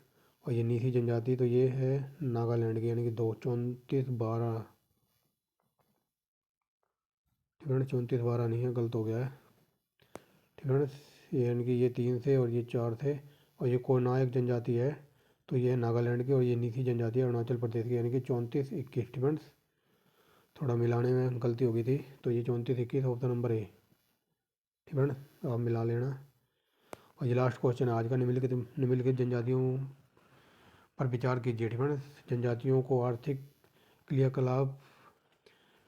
और ये नीसी जनजाति तो ये है नागालैंड की यानी कि 2, 34 12, ठीक है। 34 12 नहीं है, गलत हो गया है, ठीक है। ये यानी कि ये 3 थे और ये 4 थे, और ये कोनायक जनजाति है, तो ये है नागालैंड की, और ये नीसी जनजाति है अरुणाचल प्रदेश की यानी कि 34 21, ठीक है। थोड़ा मिलाने में गलती हो गई थी, तो ये 34 21 ऑप्शन नंबर ए, ठीक है। आप मिला लेना। और ये लास्ट क्वेश्चन है आज का, निम्नलिखित जनजातियों पर विचार कीजिए, ठीक है। जनजातियों को आर्थिक क्रियाकलाप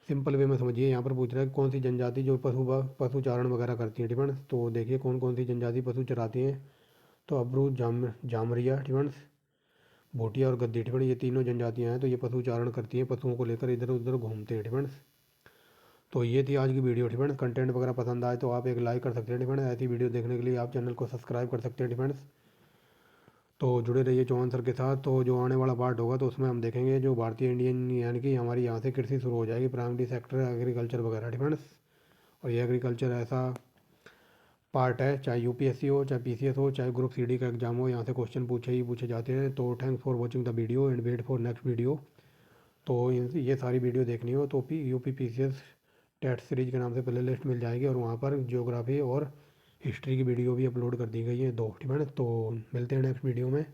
सिंपल वे में समझिए। यहाँ पर पूछ रहा है कौन सी जनजाति जो पशुचारण वगैरह करती है, ठीक है। तो देखिए कौन कौन सी जनजाति पशु चराती हैं, तो अब्रू, जामरिया, ठीक है, भूटिया और गद्दी, ठीक है। ये तीनों जनजातियाँ हैं, तो ये पशुचारण करती हैं, पशुओं को लेकर इधर उधर घूमते हैं, ठीक है। तो ये थी आज की वीडियो, ठीक है। कंटेंट वगैरह पसंद आए तो आप एक लाइक कर सकते हैं, ठीक है। ऐसी वीडियो देखने के लिए आप चैनल को सब्सक्राइब कर सकते हैं, ठीक है। तो जुड़े रहिए चौहान सर के साथ। तो जो आने वाला पार्ट होगा तो उसमें हम देखेंगे जो भारतीय इंडियन यानी कि हमारी यहाँ से कृषि शुरू हो जाएगी, प्राइमरी सेक्टर एग्रीकल्चर वगैरह, ठीक है। और ये एग्रीकल्चर ऐसा पार्ट है, चाहे यूपीएससी हो, चाहे पीसीएस हो, चाहे ग्रुप सीडी का एग्जाम हो, यहाँ से क्वेश्चन पूछे जाते हैं। तो thanks for watching the video and wait for next video. तो ये सारी वीडियो देखनी हो तो यूपी पीसीएस टेट सीरीज के नाम से प्ले लिस्ट मिल जाएगी, और वहाँ पर ज्योग्राफी और हिस्ट्री की वीडियो भी अपलोड कर दी गई है 2, ठीक है। तो मिलते हैं नेक्स्ट वीडियो में।